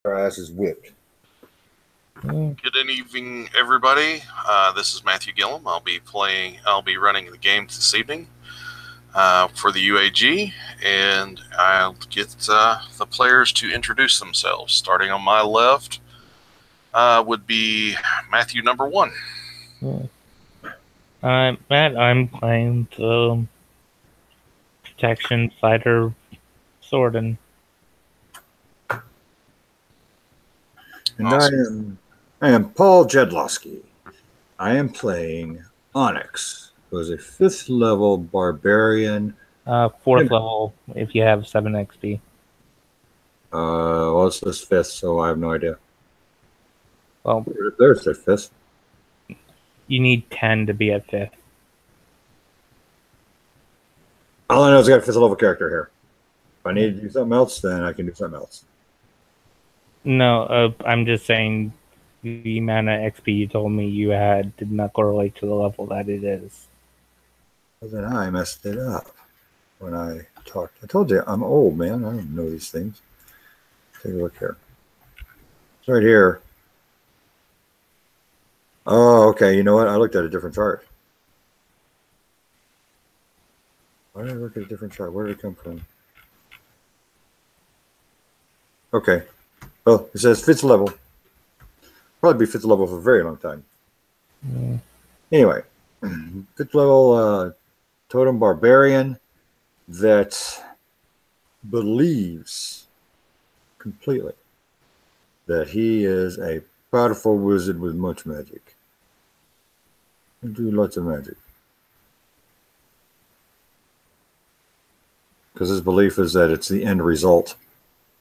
Our ass is whipped. Good evening, everybody. This is Matthew Gillum. I'll be running the game this evening for the UAG, and I'll get the players to introduce themselves. Starting on my left would be Matthew number one. I'm Matt. I'm playing the protection fighter Sworden. And Awesome. I am Paul Jedlowski. I am playing Onyx, who is a 5th level barbarian. Fourth level if you have 7 XP. Well, it's this 5th, so I have no idea. Well, there's the 5th. You need 10 to be at 5th. All I know is I got a 5th level character here. If I need to do something else, then I can do something else. No, I'm just saying the amount of XP you told me you had did not correlate to the level that it is. Well, then I messed it up when I talked. I told you I'm old, man. I don't know these things. Take a look here. It's right here. Oh, okay. You know what? I looked at a different chart. Why did I look at a different chart? Where did it come from? Okay. Well, it says 5th level. Probably be 5th level for a very long time. Anyway, 5th level totem barbarian that believes completely that he is a powerful wizard with much magic. And do lots of magic. Because his belief is that it's the end result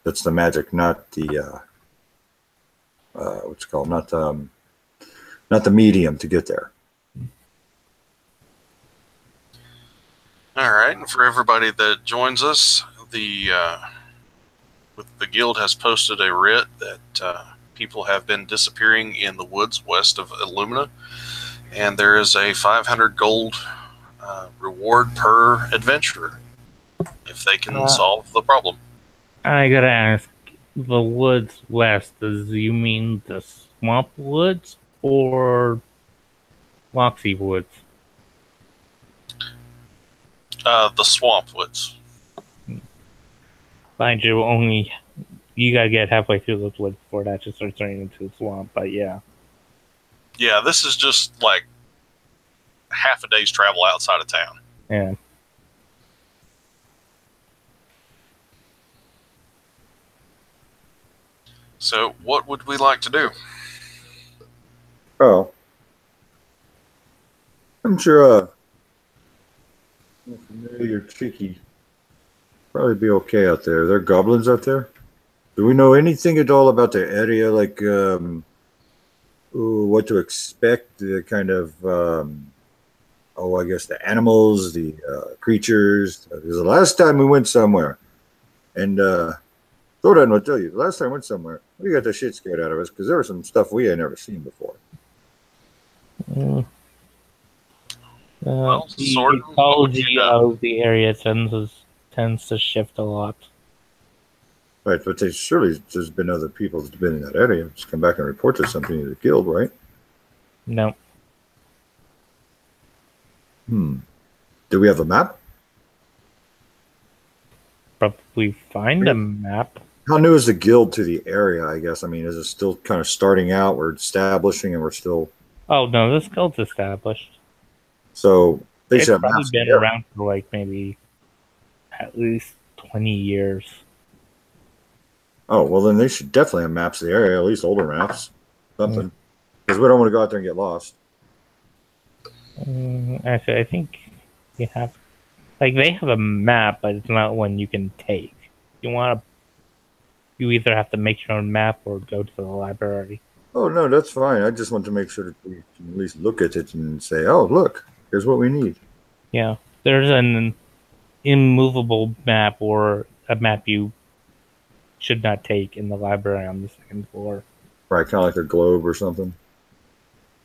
that's the magic, not the what's it called, not the medium to get there. All right, and for everybody that joins us, the guild has posted a writ that people have been disappearing in the woods west of Illumina, and there is a 500 gold reward per adventurer if they can solve the problem. I gotta ask, the woods west, does you mean the swamp woods or Loxy woods? The swamp woods. Mind you gotta get halfway through those woods before that just starts turning into a swamp, but yeah. Yeah, this is just like half a day's travel outside of town. Yeah. So, what would we like to do? Oh, I'm sure familiar cheeky probably be okay out there. There are goblins out there. Do we know anything at all about the area, like what to expect? The kind of I guess the animals, the creatures. Because the last time we went somewhere, and Thodan will tell you, the last time we went somewhere, we got the shit scared out of us because there was some stuff we had never seen before. Well, the ecology of the area tends to shift a lot. Right, but surely there's been other people that's been in that area. Just come back and report to something to the guild, right? No. Do we have a map? Probably find a map. How new is the guild to the area, I guess? I mean, is it still kind of starting out? We're establishing and we're still... Oh, no, this guild's established. So they should have probably been around for like maybe at least 20 years. Oh, well, then they should definitely have maps of the area, at least older maps. Something. Because we don't want to go out there and get lost. Actually, I think you have... Like, they have a map, but it's not one you can take. You either have to make your own map or go to the library. Oh, no, that's fine. I just want to make sure that we can at least look at it and say, oh, look, here's what we need. Yeah, there's an immovable map or a map you should not take in the library on the 2nd floor. Right, kind of like a globe or something.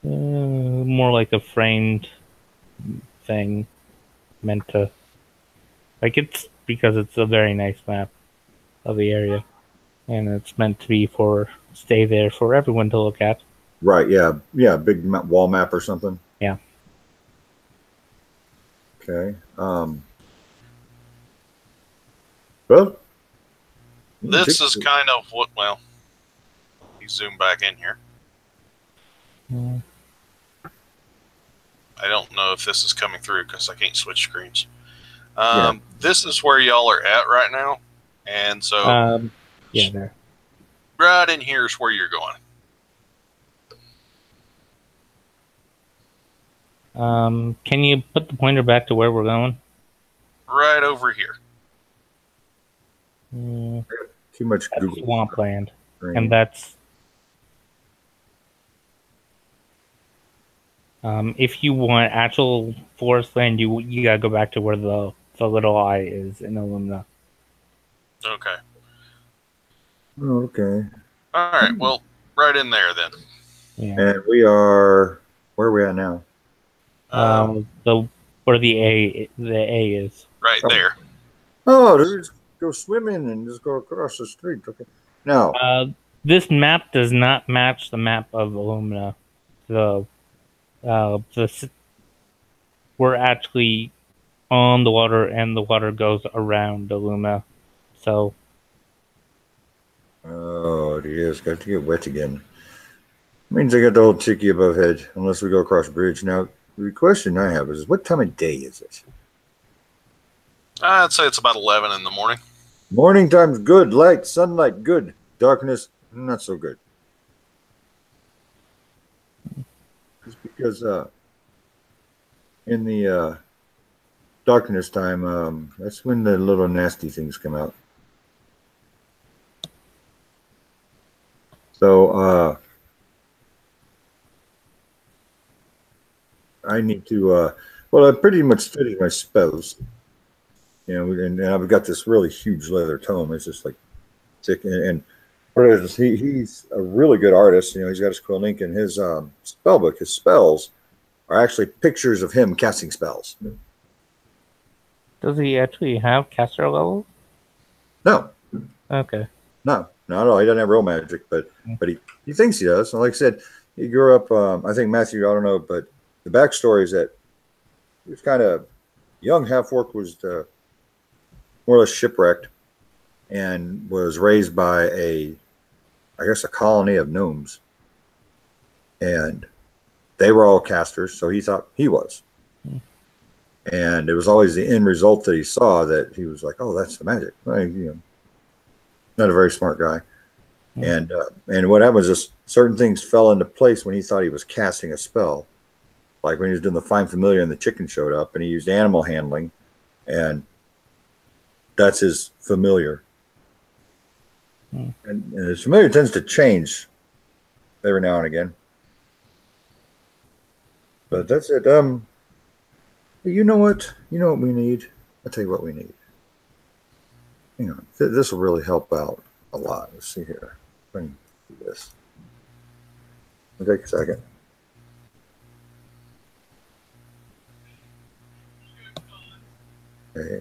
More like a framed thing meant to... Like, it's because it's a very nice map of the area. and it's meant to be stay there for everyone to look at. Right. Yeah. Yeah. Big wall map or something. Yeah. Okay. Well, This is kind of what. Well, you zoom back in here. Mm. I don't know if this is coming through because I can't switch screens. Yeah. This is where y'all are at right now, and so yeah, there. right in here is where you're going. Can you put the pointer back to where we're going? Right over here. Too much That's Google. swampland, Screen. and that's if you want actual forest land, you gotta go back to where the little eye is in Illumina. Okay. Oh, okay. All right. Well, right in there then. Yeah. And we are where are we at now? Where the A is. Right there. Oh, just go swimming and just go across the street. Okay. Now, This map does not match the map of Illumina. We're actually on the water, and the water goes around Illumina. So, oh dear, it's got to get wet again. Means I got the old chicky above head, unless we go across the bridge. Now, the question I have is, what time of day is it? I'd say it's about 11 in the morning. Morning time's good. Light, sunlight, good. Darkness, not so good. Just because in the darkness time, that's when the little nasty things come out. So I need to, well, I pretty much studied my spells. You know, and I've got this really huge leather tome. It's just like thick. And he's a really good artist. You know, he's got his quill ink, and his spell book, his spells are actually pictures of him casting spells. does he actually have caster level? No. Okay. No, not at all. He doesn't have real magic, but he thinks he does. And like I said, he grew up. I think Matthew, I don't know, but the backstory is that he was kind of young. Half-orc was more or less shipwrecked and was raised by a colony of gnomes, and they were all casters. So he thought he was, and it was always the end result that he saw that he was like, "Oh, that's the magic." Well, you know, not a very smart guy. And what happened was just certain things fell into place when he thought he was casting a spell. Like when he was doing the Find Familiar and the chicken showed up, and he used animal handling, and that's his familiar. And his familiar tends to change every now and again. But that's it. You know what? You know what we need? I'll tell you what we need. Hang on. This will really help out a lot. Let's see here. I can do this. It'll take a second. Okay.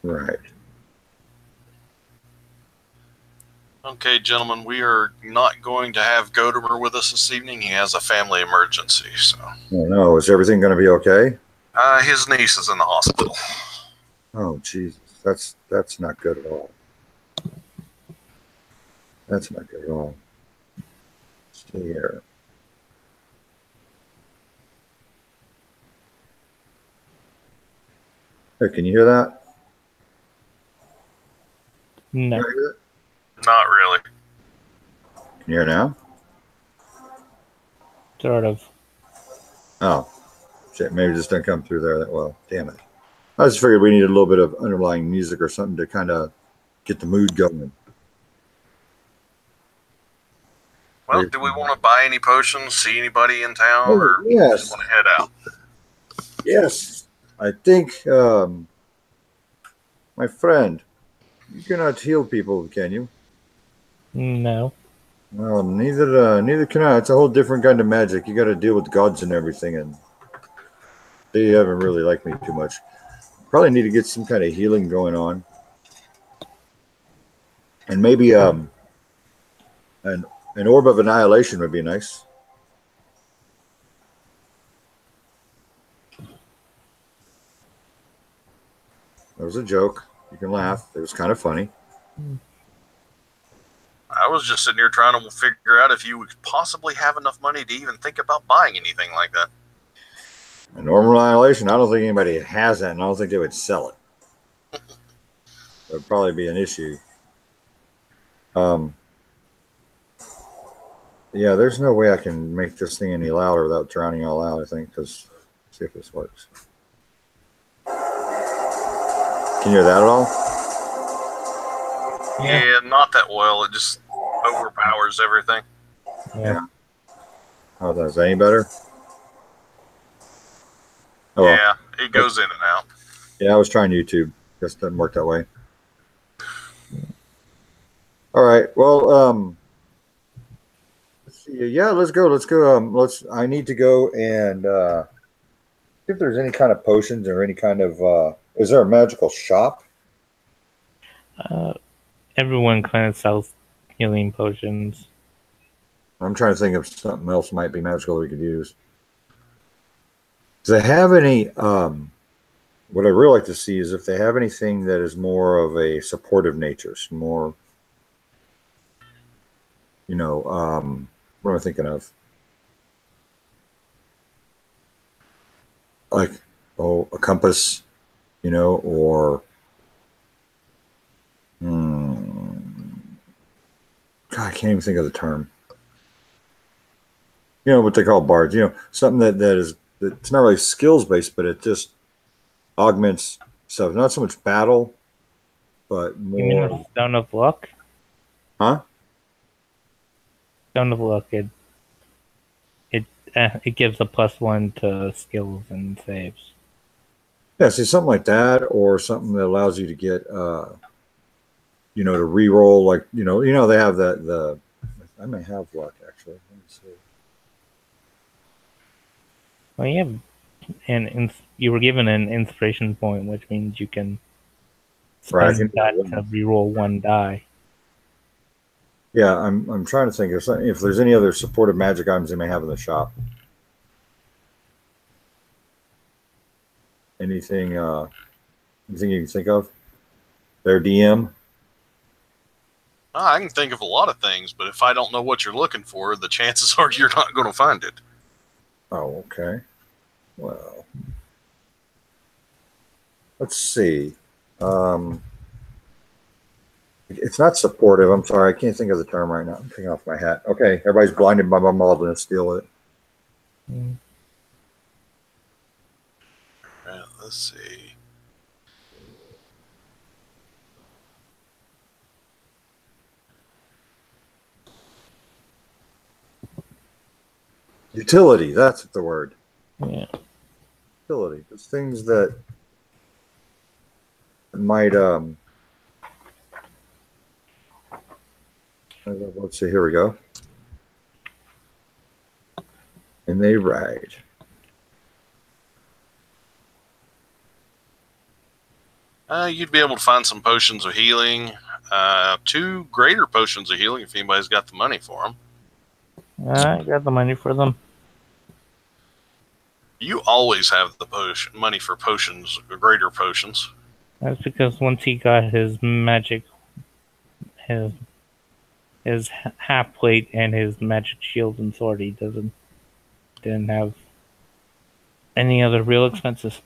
Right. Okay, gentlemen, we are not going to have Godimer with us this evening. He has a family emergency, so. Oh no, is everything going to be okay? His niece is in the hospital. Oh Jesus, that's not good at all. That's not good at all. Let's see here. Hey, can you hear that? No. Can you hear Not really. it? Can you hear it now? Sort of. Oh, shit, maybe it just didn't come through there that well. Damn it. I just figured we needed a little bit of underlying music or something to kind of get the mood going. Well, do we want to buy any potions, see anybody in town, Oh, or yes. just want to head out? Yes, I think, my friend, you cannot heal people, can you? No. Well, neither can I. It's a whole different kind of magic. You got to deal with gods and everything, and they haven't really liked me too much. Probably need to get some kind of healing going on, and maybe an an orb of annihilation would be nice. That was a joke. You can laugh. It was kind of funny. I was just sitting here trying to figure out if you would possibly have enough money to even think about buying anything like that. An orb of annihilation. I don't think anybody has that, and I don't think they would sell it. That would probably be an issue. Yeah, there's no way I can make this thing any louder without drowning all out. I think because see if this works. Can you hear that at all? Yeah, not that well. It just overpowers everything. Yeah. Oh, is that any better? Oh, yeah, it goes in and out. Yeah, I was trying YouTube. Just doesn't work that way. All right. Well, let's see. Yeah, let's go. Let's go. I need to go and see if there's any kind of potions or any kind of. Is there a magical shop? Everyone kind of sells healing potions. I'm trying to think of something else might be magical we could use. Do they have any? What I'd really like to see is if they have anything that is more of a supportive nature, some more. What am I thinking of? Like, a compass, or God, I can't even think of the term. What they call bards. Something that's not really skills based, but it just augments stuff. Not so much battle, but more. You mean a stone of luck? Huh? Stone of luck. It gives a +1 to skills and saves. Yeah, see something like that, or something that allows you to get, to re-roll. Like they have the. I may have luck actually. Let me see. Well, you were given an inspiration point, which means you can spend that to re-roll 1 die. Yeah, I'm trying to think if there's any other supportive magic items they may have in the shop. Anything you can think of? Their DM? I can think of a lot of things, but if I don't know what you're looking for, the chances are you're not going to find it. Oh, okay. Well, let's see. It's not supportive. I'm sorry. I can't think of the term right now. I'm taking off my hat. Okay, everybody's blinded by my mouth. Let's deal with it. Right, let's see. Utility. That's the word. Yeah. Utility. There's things that might let's see. Here we go. And they ride. You'd be able to find some potions of healing. 2 greater potions of healing if anybody's got the money for them. I got the money for them. You always have the money for potions, greater potions. That's because once he got his magic, his half plate and his magic shield and sword, he didn't have any other real expenses.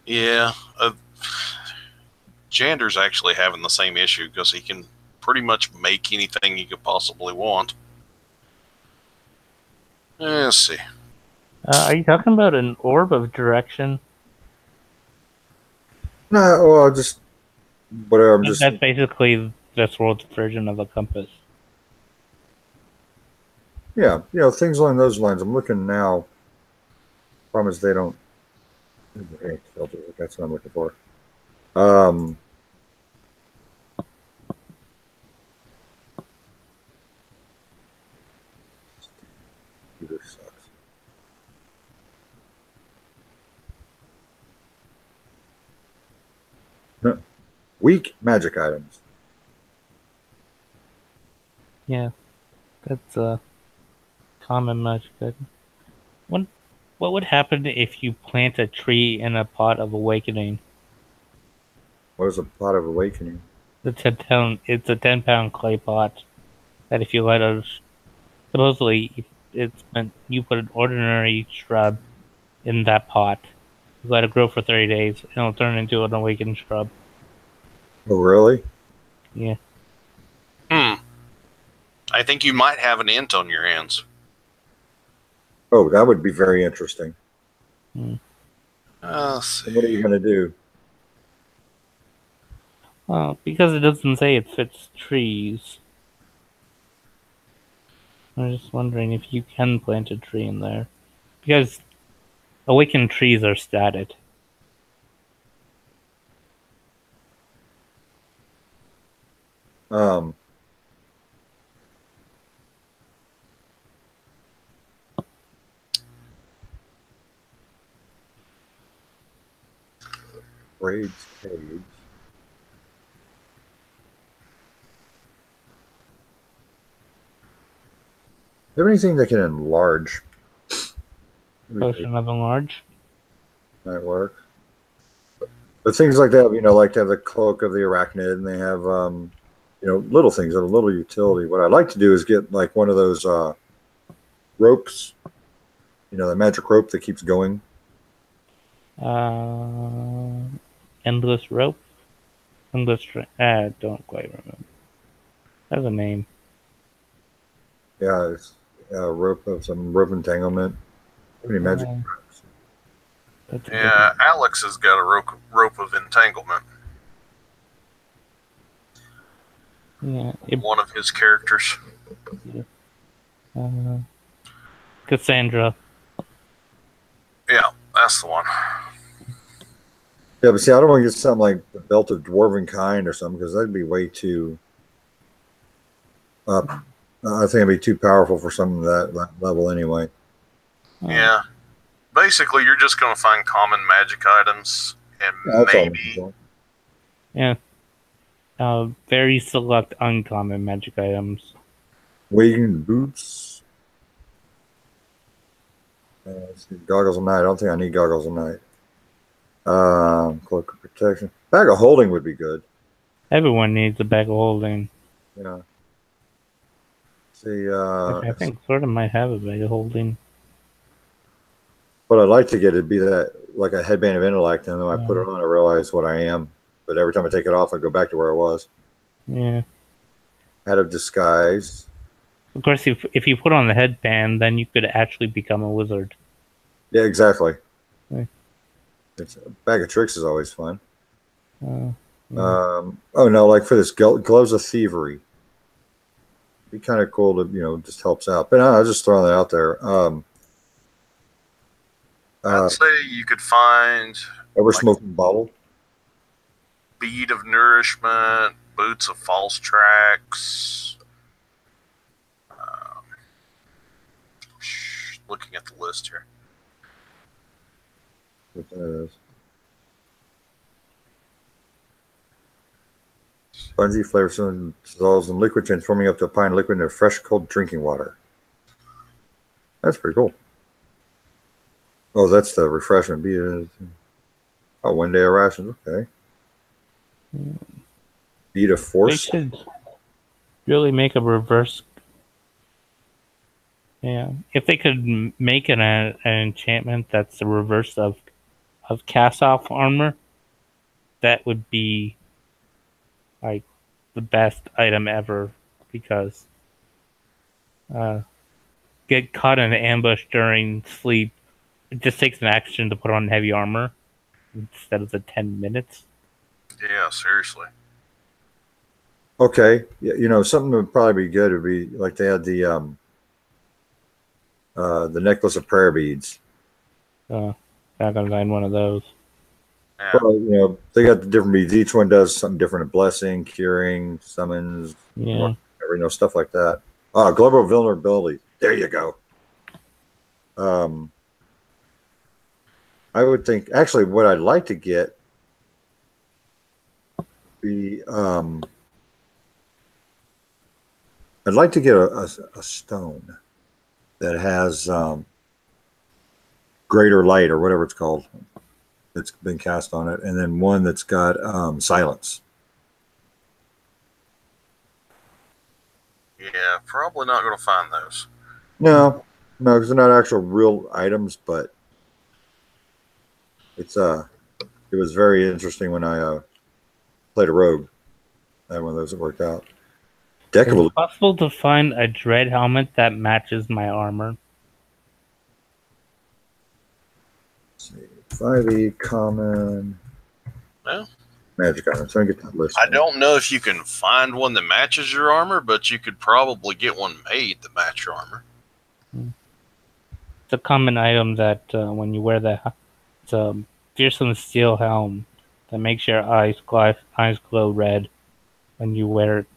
Yeah, Jander's actually having the same issue because he can pretty much make anything he could possibly want. Let's see. Are you talking about an orb of direction? No, well, just whatever. That's basically this world's version of a compass. Yeah, things along those lines. I'm looking now. Problem is they don't. That's what I'm looking for. Weak magic items. Yeah, that's a common magic item. What would happen if you plant a tree in a pot of awakening? What is a pot of awakening? It's a 10-pound clay pot that if you let it, supposedly it's meant you put an ordinary shrub in that pot, you let it grow for 30 days, and it'll turn into an awakened shrub. Oh, really? Yeah. I think you might have an int on your hands. Oh, that would be very interesting. Hmm. Let's see. What are you going to do? Well, because it doesn't say it fits trees. I'm just wondering if you can plant a tree in there. Because awakened trees are statted. Um, Braid's cage. Is there anything that can enlarge? Potion of enlarge. Might work. But things like that, like to have the cloak of the arachnid, and they have, little things that are a little utility. What I'd like to do is get like one of those ropes, the magic rope that keeps going. Endless rope. Don't quite remember. That's a name. Yeah, it's a rope of some rope entanglement. How many magic ropes? That's Yeah, Alex has got a rope of entanglement. Yeah. One of his characters. Cassandra. Yeah, that's the one. Yeah, but see, I don't want to get something like the belt of dwarven kind or something because that'd be way too. I think it'd be too powerful for something that level anyway. Yeah. Basically, you're just going to find common magic items and maybe. Yeah. Very select uncommon magic items. Waiting boots. Goggles of night. I don't think I need goggles of night. Cloak of protection. Bag of holding would be good. Everyone needs a bag of holding. Yeah. See, I think Florida might have a bag of holding. What I'd like to get would be that like a headband of intellect, and then when I put it on, I realize what I am. But every time I take it off, I go back to where I was. Yeah. Hat of disguise. Of course, if you put on the headband, then you could actually become a wizard. Yeah, exactly. Okay. It's a bag of tricks is always fun. Yeah. Oh no, like for this gloves of thievery. Be kind of cool to just helps out. But I'll just throw that out there. I'd say you could find ever smoking bottle. Bead of nourishment, boots of false tracks. Looking at the list here. What that is. Spongy flavor dissolves in liquid, transforming up to a pine liquid into fresh, cold drinking water. That's pretty cool. Oh, that's the refreshment. Oh, 1 day of rations. Okay. Bead of force. They should really make a reverse. Yeah, if they could make an enchantment that's the reverse of cast-off armor, that would be like the best item ever. Because get caught in an ambush during sleep, it just takes an action to put on heavy armor instead of the 10 minutes. Yeah, seriously. Okay, yeah, something that would probably be good would be like they had the necklace of prayer beads. Not gonna find one of those. Yeah. Well, they got the different beads. Each one does something different: a blessing, curing, summons, stuff like that. Global vulnerability. There you go. I would think actually what I'd like to get be. I'd like to get a stone that has greater light or whatever it's called that's been cast on it, and then one that's got silence. Yeah, probably not going to find those. No, because they're not actual real items, but it's it was very interesting when I played a rogue. I had one of those that worked out. Is it possible to find a dread helmet that matches my armor? Let's see, 5e common. Well, magic item. So I get that list. I don't know if you can find one that matches your armor, but you could probably get one made to match your armor. It's a common item that when you wear it's a fearsome steel helm that makes your eyes glow red when you wear it.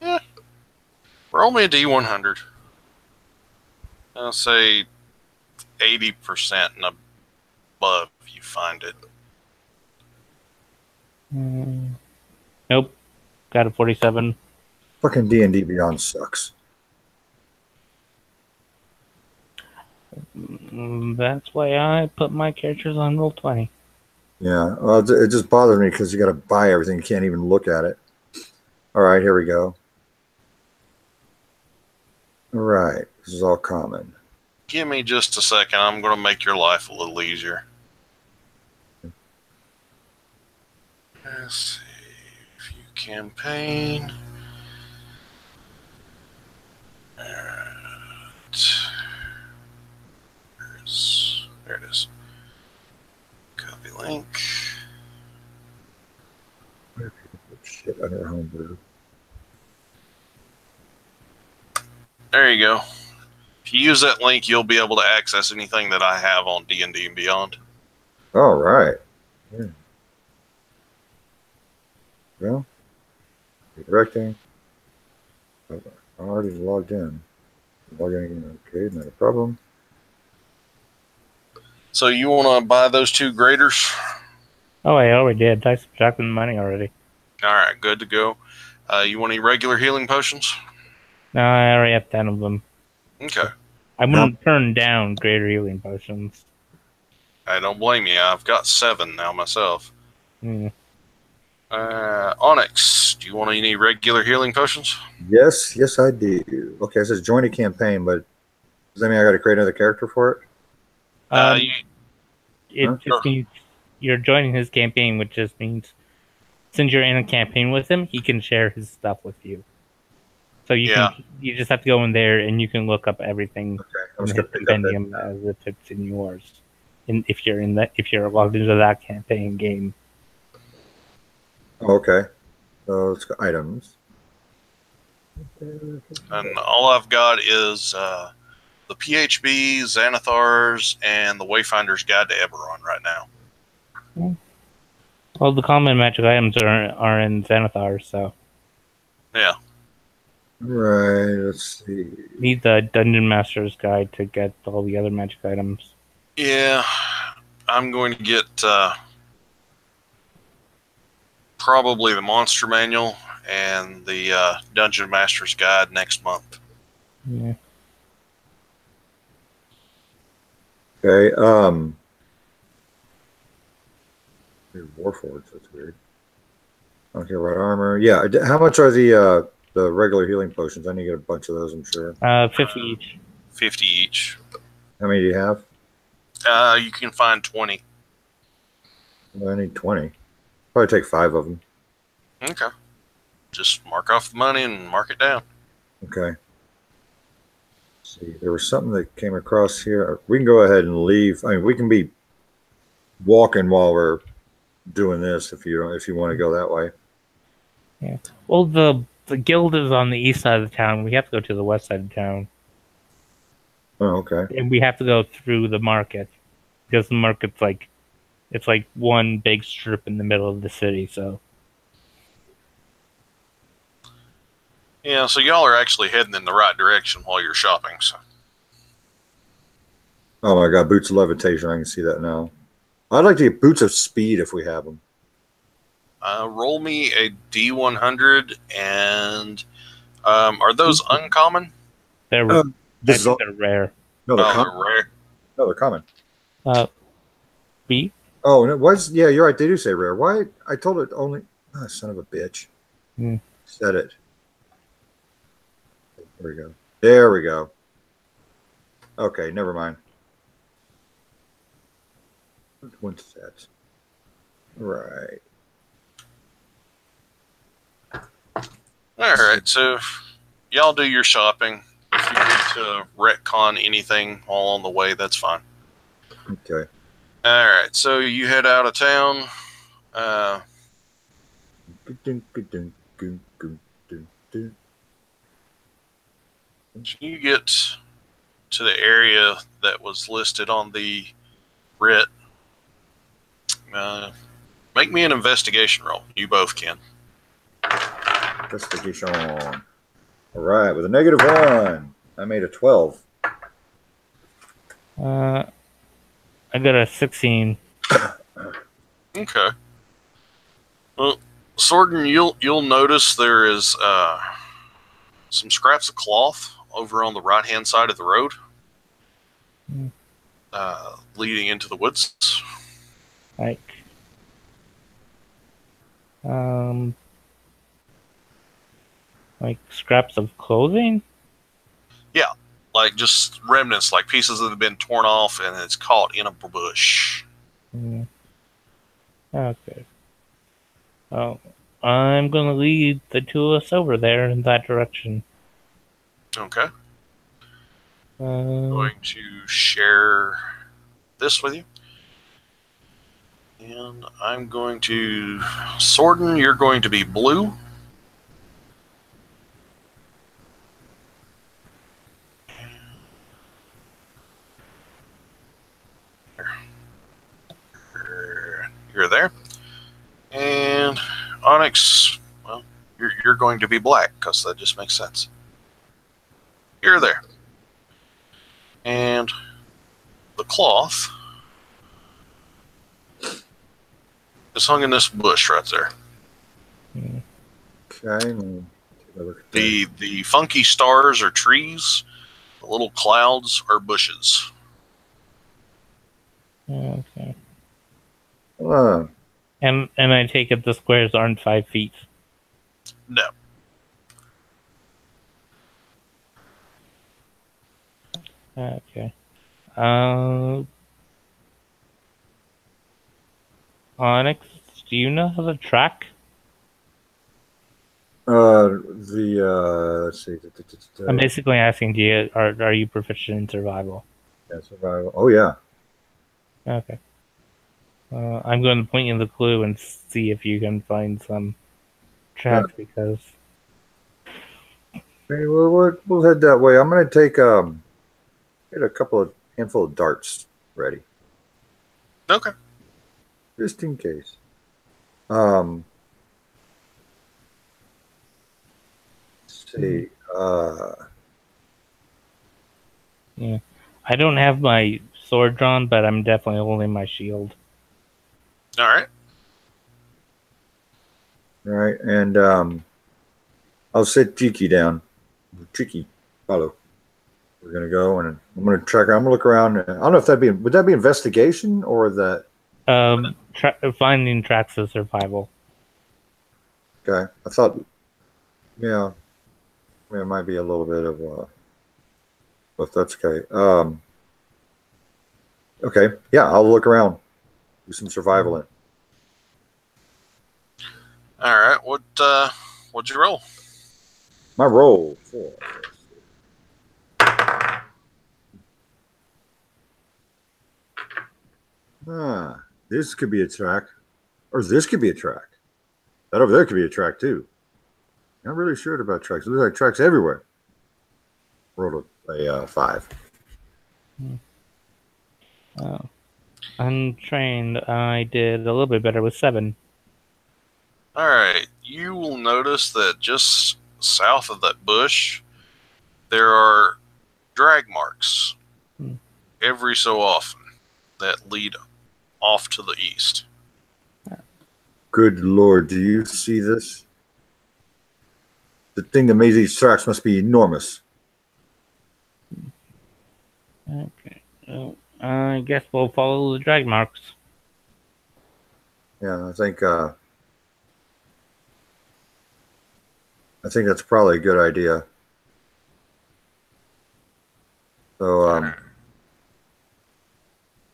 Yeah. Roll me a D100. I'll say 80% and above you find it. Nope. Got a 47. Fucking D&D Beyond sucks. That's why I put my characters on Roll20. Yeah, well, it just bothers me because you got to buy everything. You can't even look at it. All right, here we go. All right, this is all common. Give me just a second. I'm going to make your life a little easier. Let's see. View campaign. There it is. Copy link. Shit under homebrew. There you go. If you use that link, you'll be able to access anything that I have on D&D and Beyond. All right. Yeah. Well, redirecting. I'm already logged in. Logging in. Okay, not a problem. So you want to buy those two graders? Oh, I already did. I subtracted the money already. All right, good to go. You want any regular healing potions? No, I already have 10 of them. Okay. I wouldn't turn down greater healing potions. I don't blame you. I've got 7 now myself. Mm. Onyx, do you want any regular healing potions? Yes, I do. Okay, it says join a campaign, but does that mean I got to create another character for it? It just means you're joining his campaign, which just means since you're in a campaign with him, he can share his stuff with you. So you just have to go in there and you can look up everything in his compendium as if it's in yours. And if you're logged into that campaign game. Okay. So it's got items. And all I've got is the PHB, Xanathar's, and the Wayfinder's Guide to Eberron right now. Well, the common magic items are in Xanathar, so. Yeah. Right, let's see. Need the Dungeon Master's Guide to get all the other magic items. Yeah, I'm going to get probably the Monster Manual and the Dungeon Master's Guide next month. Yeah. Okay, Warforged, that's weird. Okay, right armor. Yeah, how much are the regular healing potions? I need to get a bunch of those, I'm sure. 50 each. 50 each. How many do you have? You can find 20. Well, I need 20. Probably take 5 of them. Okay. Just mark off the money and mark it down. Okay. Let's see, there was something that came across here. We can go ahead and leave. I mean, we can be walking while we're doing this if you want to go that way. Yeah. Well, the guild is on the east side of the town. We have to go to the west side of town. Oh, okay. And we have to go through the market because the market's it's like one big strip in the middle of the city. So. Yeah, so y'all are actually heading in the right direction while you're shopping. So. Oh my God, boots of levitation! I can see that now. I'd like to get boots of speed if we have them. Roll me a D100, and are those uncommon? They're Uh, I this is think all. they're rare. No, they're Oh, common. they're rare. No, they're common. B. Oh, and it was. Yeah, you're right. They do say rare. Why? I told it only. Oh, son of a bitch. Hmm. Said it. There we go. There we go. Okay, never mind. What's that? Right. All right, so y'all do your shopping. If you need to retcon anything all on the way, that's fine. Okay. All right, so you head out of town. You get to the area that was listed on the writ. Make me an investigation roll. You both can. Investigation. All right, with a -1, I made a 12. I got a 16. Okay. Well, Sorgan, you'll notice there is some scraps of cloth over on the right hand side of the road, leading into the woods. Like, um, like scraps of clothing. Yeah, like just remnants, like pieces that have been torn off, and it's caught in a bush. Hmm. Okay. Oh, I'm gonna lead the two of us over there in that direction. Okay. Going to share this with you. And I'm going to... Sorden, you're going to be blue. You're there. And Onyx, well, you're going to be black, because that just makes sense. You're there. And the cloth is hung in this bush right there. Okay. Take a look at that. The funky stars are trees. The little clouds are bushes. Okay. Uh, And I take it the squares aren't 5 feet. No. Okay. Onyx, do you know how to track? let's see. I'm basically asking, are you proficient in survival? Yeah, survival. Oh yeah. Okay. I'm going to point you the clue and see if you can find some tracks because. Okay, we'll head that way. I'm gonna take get a handful of darts ready, Okay. just in case. Let's see. Yeah. I don't have my sword drawn, but I'm definitely holding my shield. All right. All right, and I'll set Cheeky down. Cheeky, follow. We're gonna go, and I'm gonna track. I'm gonna look around. I don't know if would that be investigation or that? Finding tracks of survival. Okay, I thought. Yeah, it might be a little bit of. But that's okay. Okay, yeah, I'll look around. Do some survival in. All right. What'd you roll? My roll 4. This could be a track, or this could be a track. That over there could be a track too. Not really sure about tracks. It looks like tracks everywhere. Rolled a 5. Oh. Untrained, I did a little bit better with 7. All right. You will notice that just south of that bush, there are drag marks every so often that lead off to the east. Good Lord, do you see this? The thing that made these tracks must be enormous. Okay. Well, I guess we'll follow the drag marks. Yeah, I think that's probably a good idea. So,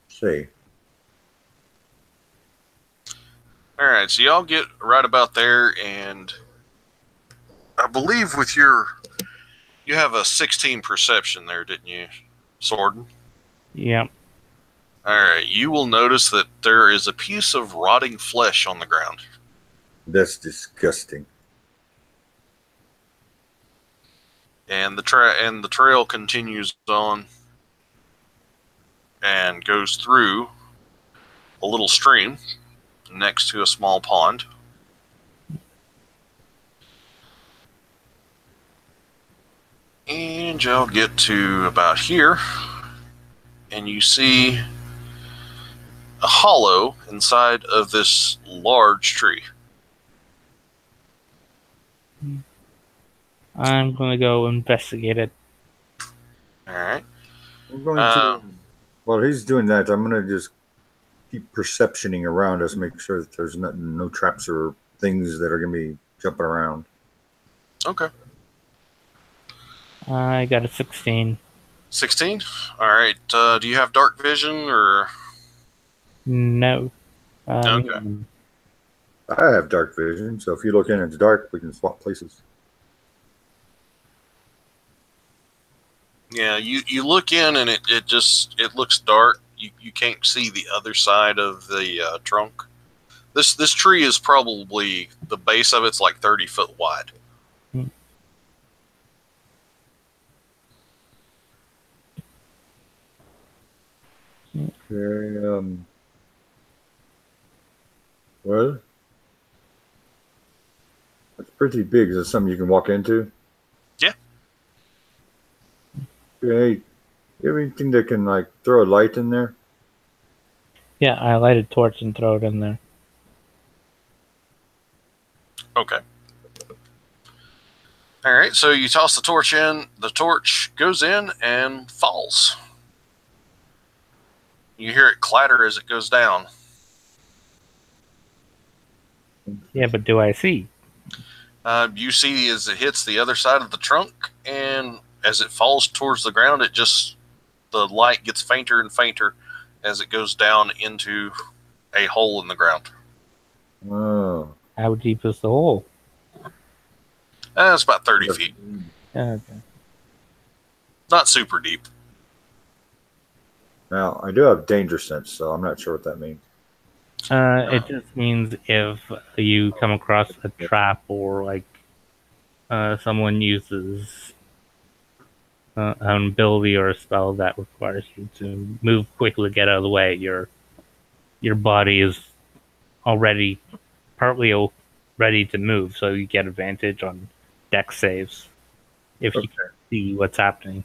see. All right, so y'all get right about there, and I believe with you have a 16 perception there, didn't you, Sorden? Yep. All right, you will notice that there is a piece of rotting flesh on the ground. That's disgusting. And the trail continues on and goes through a little stream next to a small pond. And y'all get to about here, and you see a hollow inside of this large tree. I'm gonna go investigate it. All right. I'm going to. While he's doing that, I'm going to just keep perceptioning around us, make sure that there's no traps or things that are going to be jumping around. Okay. I got a 16. 16? All right. Do you have dark vision or? No. Okay. I have dark vision, so if you look in it's dark, we can swap places. Yeah, you look in and it looks dark. You can't see the other side of the trunk. This tree is probably, the base of it's like 30 foot wide. Okay, well, it's pretty big. Is it something you can walk into? Yeah. Okay, you have anything that can like throw a light in there? Yeah, I light a torch and throw it in there. Okay. All right, so you toss the torch in. The torch goes in and falls. You hear it clatter as it goes down. Yeah, but do I see? You see as it hits the other side of the trunk, and as it falls towards the ground, the light gets fainter and fainter as it goes down into a hole in the ground. Oh. How deep is the hole? It's about 30 feet. Okay. Not super deep. Now, I do have danger sense, so I'm not sure what that means. It just means if you come across a trap or like someone uses an ability or a spell that requires you to move quickly, get out of the way, your body is already partly ready to move, so you get advantage on dex saves if you can see what's happening.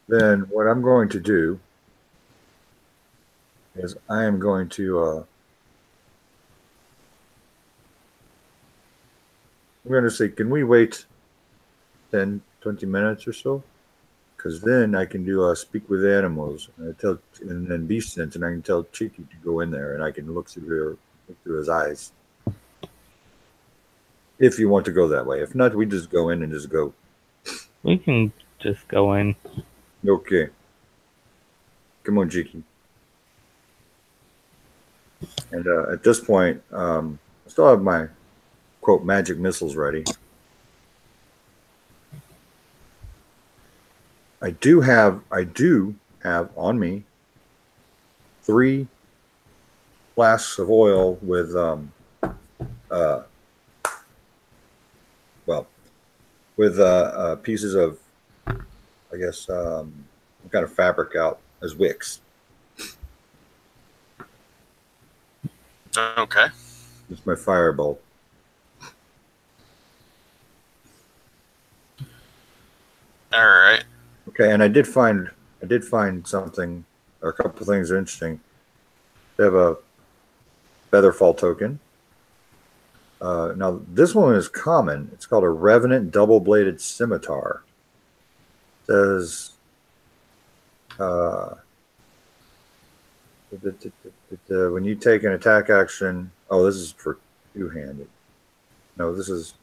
Then what I'm going to do is I am going to I'm going to say, can we wait 10, 20 minutes or so? Because then I can do speak with animals, and then beast sense, and I can tell Cheeky to go in there, and I can look through his eyes. If you want to go that way, if not, we just go in and just go. We can just go in. Okay. Come on, Cheeky. And at this point, I still have my quote magic missiles ready. I do have on me 3 flasks of oil with pieces of, I guess, some kind of fabric out as wicks. Okay. It's my firebolt. All right. Okay, and I did find something, or a couple things that are interesting. They have a Featherfall token. Now, this one is common. It's called a Revenant Double-Bladed Scimitar. It says, when you take an attack action... Oh, this is for two-handed. No, this is...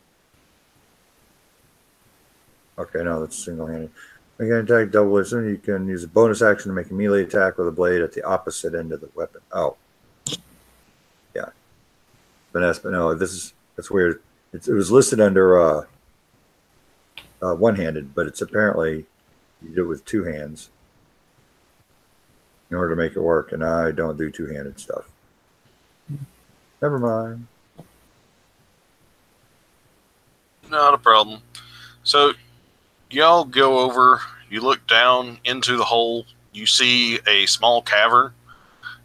Okay, no, that's single-handed. Make an attack double-bladed scimitar. You can use a bonus action to make a melee attack with a blade at the opposite end of the weapon. Oh. Yeah. Finesse, but no, that's weird. It was listed under one-handed, but it's apparently you do it with two hands in order to make it work, and I don't do two-handed stuff. Never mind. Not a problem. So, y'all go over, you look down into the hole, you see a small cavern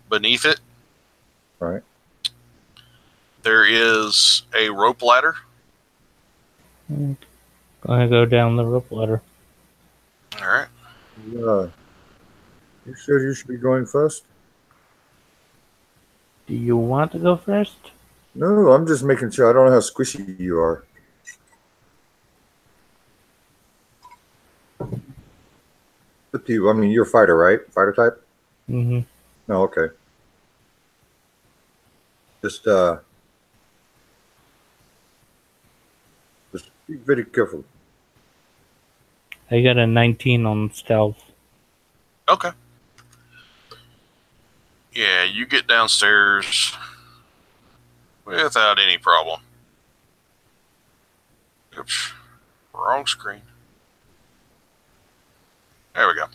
beneath it. All right. There is a rope ladder. I'm gonna go down the rope ladder. All right. You sure you should be going first? Do you want to go first? No, I'm just making sure. I don't know how squishy you are. Up to you. I mean, you're a fighter, right? Fighter type? Mm-hmm. Oh, okay. Just be very careful. I got a 19 on stealth. Okay. Yeah, you get downstairs without any problem. Oops. Wrong screen. There we go.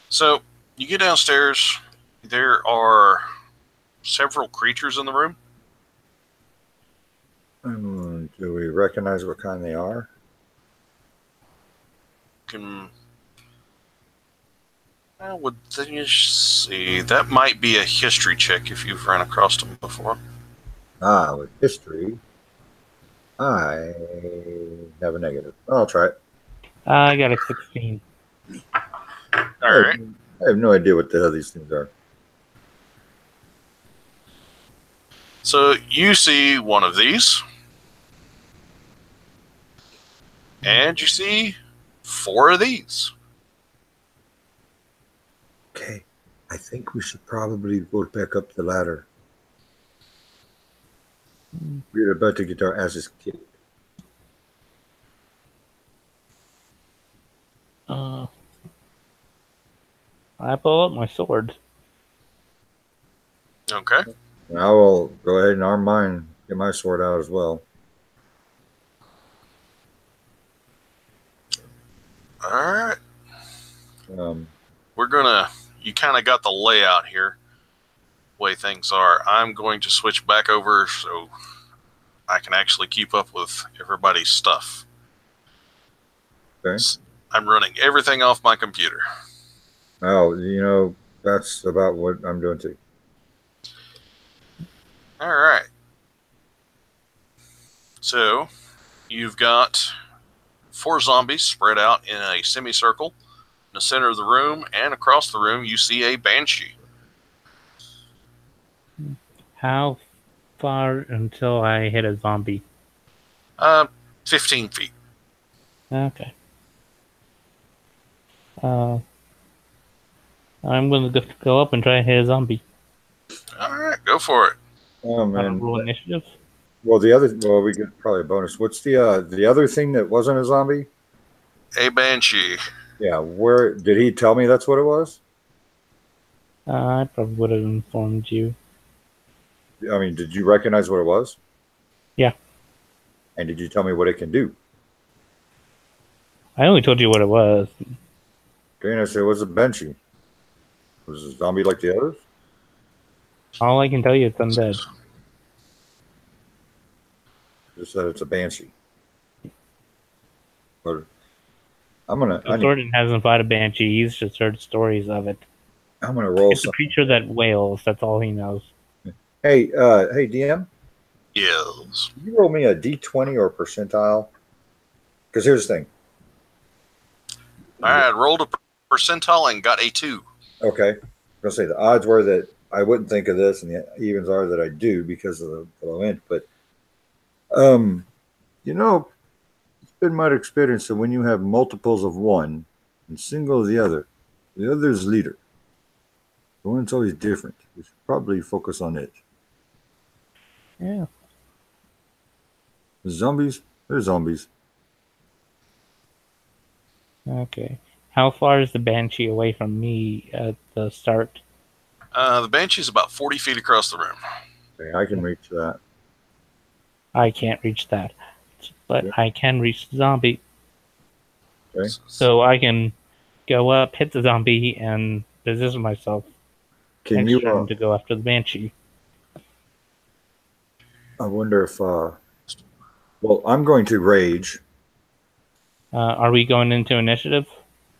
So, you get downstairs. There are several creatures in the room. Do we recognize what kind they are? Would you see? That might be a history check if you've run across them before. With history, I have a negative. I'll try it. I got a 16. All right. I have no idea what the hell these things are. So you see one of these, and you see 4 of these. Okay, I think we should probably go back up the ladder. We're about to get our asses kicked. I pull up my sword. Okay. I will go ahead and arm mine, get my sword out as well. All right. We're you kind of got the layout here, way things are. I'm going to switch back over so I can actually keep up with everybody's stuff. Okay. I'm running everything off my computer. Oh, that's about what I'm doing too. All right. So, you've got 4 zombies spread out in a semicircle. In the center of the room and across the room, you see a banshee. How far until I hit a zombie? 15 feet. Okay. I'm going to go up and try to hit a zombie. All right, go for it. Oh man. Roll initiative. Well, we get probably a bonus. What's the other thing that wasn't a zombie? A banshee. Yeah, where did he tell me that's what it was? I probably would have informed you. I mean, did you recognize what it was? Yeah. And did you tell me what it can do? I only told you what it was. Okay, and I said, what's a banshee? Was it a zombie like the others? All I can tell you is undead. Just that it's a banshee. But Jordan hasn't fought a banshee. He's just heard stories of it. I'm gonna roll. It's a creature that wails. That's all he knows. Hey, DM. Yes. Can you roll me a D20 or a percentile? Because here's the thing. I rolled a percentile and got a 2. Okay. I'm gonna say the odds were that I wouldn't think of this, and the evens are that I do because of the low end. But um, you know, it's been my experience that when you have multiples of one and single of the other is leader. The one's always different. We should probably focus on it. Yeah. The zombies, they're zombies. Okay. How far is the Banshee away from me at the start? The Banshee's about 40 feet across the room. Okay, I can reach that. I can't reach that, but Yeah. I can reach the zombie. Okay. So I can go up, hit the zombie, and position myself Can next you? turn to go after the Banshee. I wonder if. Well, I'm going to rage. Are we going into initiative?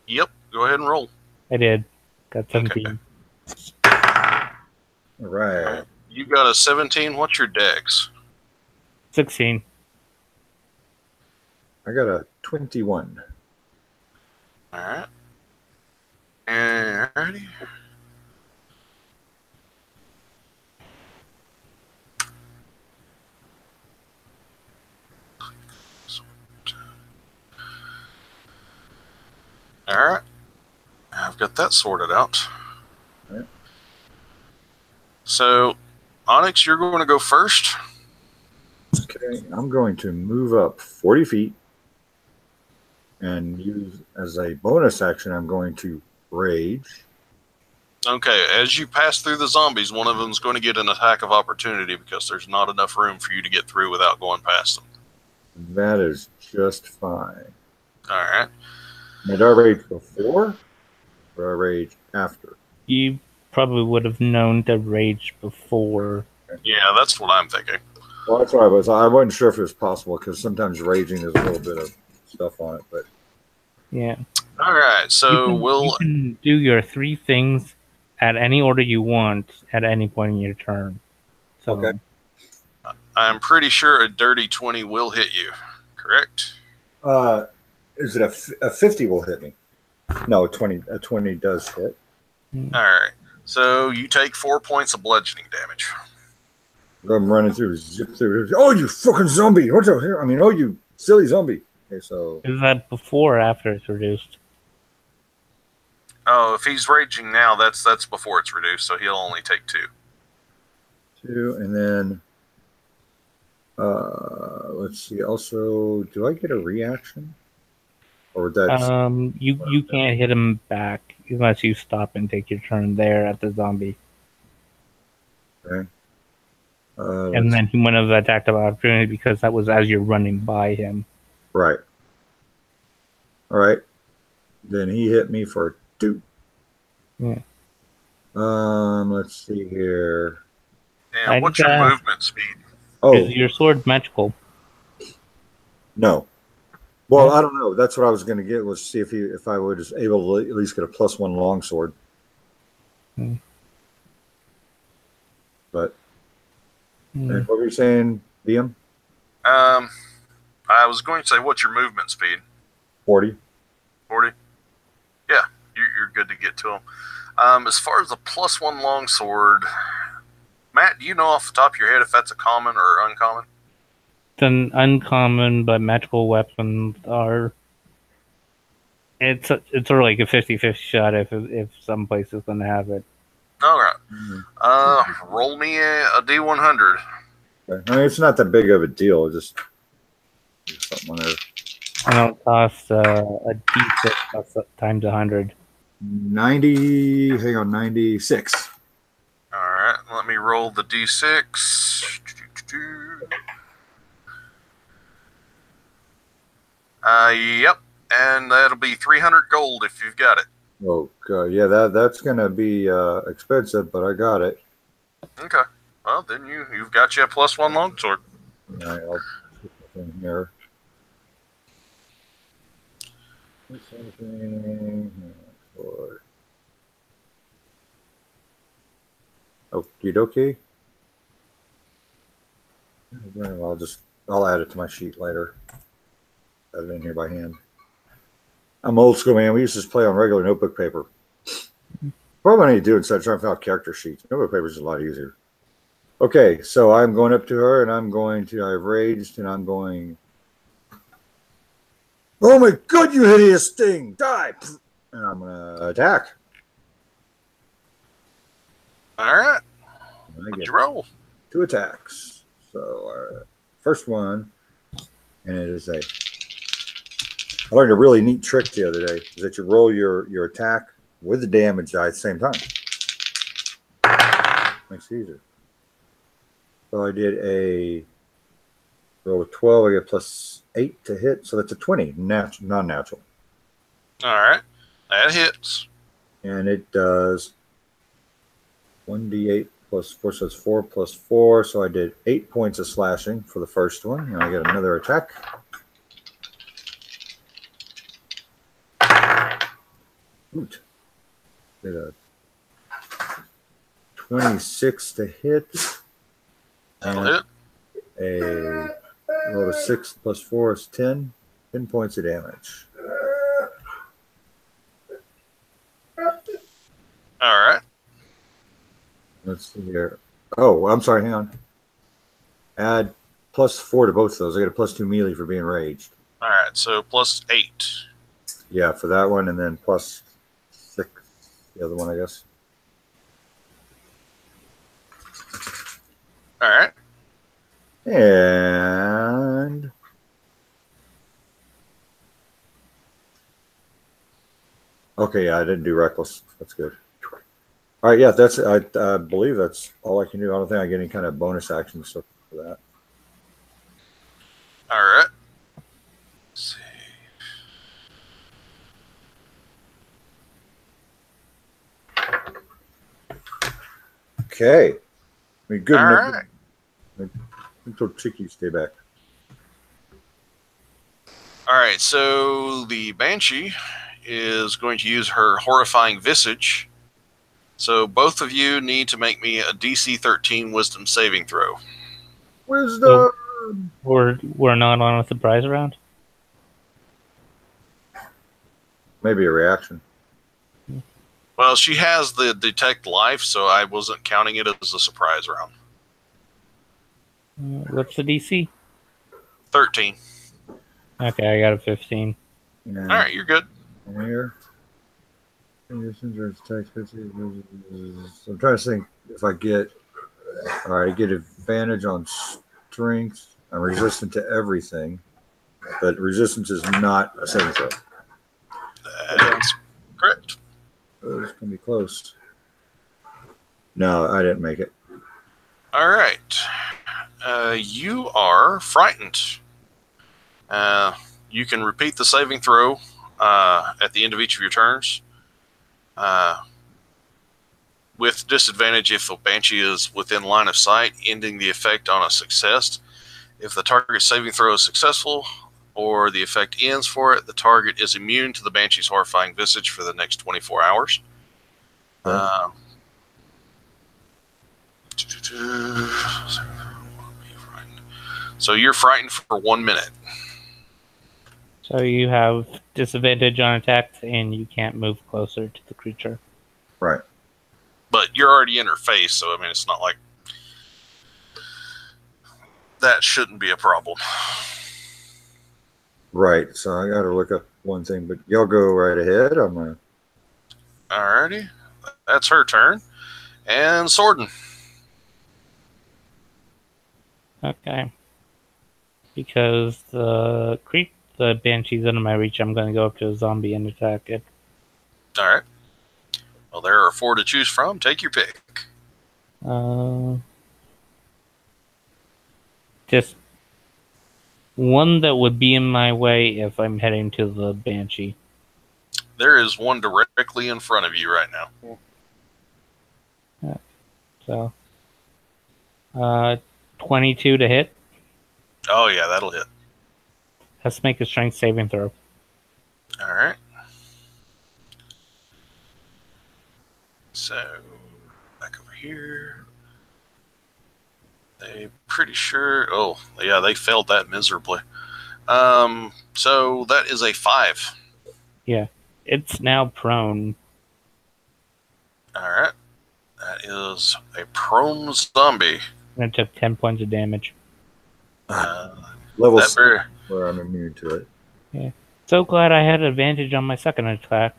Yep, go ahead and roll. I did. Got 17. All right. You got a 17. What's your dex? 16. I got a 21. All right. Alrighty. All right. I've got that sorted out. All right. So, Onyx, you're going to go first. Okay, I'm going to move up 40 feet and use as a bonus action. I'm going to rage. Okay, as you pass through the zombies, one of them's going to get an attack of opportunity because there's not enough room for you to get through without going past them. That is just fine. All right. Did I rage before or I rage after? You probably would have known to rage before. Yeah, that's what I'm thinking. Well, that's why I wasn't sure if it was possible because sometimes raging is a little bit of stuff on it, but Yeah. All right, so you can do your 3 things at any order you want at any point in your turn. So, okay. I'm pretty sure a dirty 20 will hit you, correct? Is it a 50 will hit me? No, a 20 does hit. All right, so you take 4 points of bludgeoning damage. I'm running through, zip through. Oh, you fucking zombie! What's up here? I mean, oh, you silly zombie. Okay, so is that before or after it's reduced? Oh, if he's raging now, that's before it's reduced, so he'll only take 2. 2, and then let's see. Also, do I get a reaction? Or that's you can't hit him back unless you stop and take your turn there at the zombie. okay. And then he wouldn't have attacked of opportunity because that was as you're running by him. Right. All right. Then he hit me for 2. Yeah. Let's see here. And what's your movement speed? Oh, is your sword magical? No. Well, I don't know. That's what I was going to get was see if I was able to at least get a +1 longsword. But and what were you saying, BM? I was going to say, what's your movement speed? 40. 40? Yeah, you're good to get to him. As far as the +1 longsword, Matt, do you know off the top of your head if that's a common or uncommon? It's an uncommon, but magical weapons are. It's sort of like a 50-50 shot if some place is going to have it. All right. Roll me a D100. Okay. I mean, it's not that big of a deal. Just something on there. And it'll cost a D6 times 100. 90. Hang on, 96. All right. Let me roll the D6. Yep. And that'll be 300 gold if you've got it. Oh, yeah, that's going to be expensive, but I got it. Okay. Well, then you've got you a +1 longsword. All right, I'll put that in here. Okie dokie. Well, I'll add it to my sheet later. Add it in here by hand. I'm old school, man. We used to just play on regular notebook paper. Probably what I need to do instead of trying to fill out character sheets. Notebook papers is a lot easier. Okay, so I'm going up to her, and I've raged, and I'm going, oh my god, you hideous thing! Die! And I'm going to attack. All right. I What'd get you roll? 2 attacks. So, first one, and it is a. I learned a really neat trick the other day, is that you roll your attack with the damage die at the same time. Makes it easier. So I did a roll of 12. I get plus 8 to hit, so that's a 20, non-natural. All right. That hits. And it does 1d8 plus 4, so it's 4 plus 4. So I did 8 points of slashing for the first one, and I get another attack. Oot. Did a 26 to hit. That'll hit. A roll of 6 plus 4 is 10. 10 points of damage. All right. Let's see here. Oh, I'm sorry. Hang on. Add plus 4 to both of those. I get a plus 2 melee for being raged. All right. So plus 8. Yeah, for that one, and then plus 6 the other one, I guess. All right. And okay, yeah, I didn't do reckless. That's good. All right, yeah, that's I believe that's all I can do. I don't think I get any kind of bonus action stuff for that. All right. Let's see. Okay. I mean, good. All right. Until Chicky stay back. All right. So the Banshee is going to use her horrifying visage. So both of you need to make me a DC 13 Wisdom saving throw. Wisdom. We're not on a surprise round. Maybe a reaction. Well, she has the detect life, so I wasn't counting it as a surprise round. What's the DC? 13. Okay, I got a 15. Yeah. All right, you're good. Here. I'm trying to think if I get. All right, I get advantage on strength. I'm resistant to everything, but resistance is not a saving throw. That's correct. Oh, it's gonna be close. No, I didn't make it. All right. You are frightened. You can repeat the saving throw at the end of each of your turns. With disadvantage if the Banshee is within line of sight, ending the effect on a success. If the target saving throw is successful or the effect ends for it, the target is immune to the Banshee's horrifying visage for the next 24 hours. So you're frightened for 1 minute. So you have disadvantage on attacks, and you can't move closer to the creature. Right. But you're already in her face, so I mean, it's not like that shouldn't be a problem. Right. So I got to look up one thing, but y'all go right ahead. I'm gonna. Alrighty, that's her turn, and Sorden. Okay. Because the Banshee's under my reach, I'm going to go up to a zombie and attack it. All right. Well, there are 4 to choose from. Take your pick. Just one that would be in my way if I'm heading to the Banshee. There is one directly in front of you right now. Yeah. So, 22 to hit. Oh, yeah, that'll hit. Let's make a strength saving throw. All right. So, back over here. They pretty sure. Oh, yeah, they failed that miserably. So that is a 5. Yeah. It's now prone. All right. That is a prone zombie. And it took 10 points of damage. Level That very, where I'm immune to it. Yeah. So glad I had advantage on my second attack.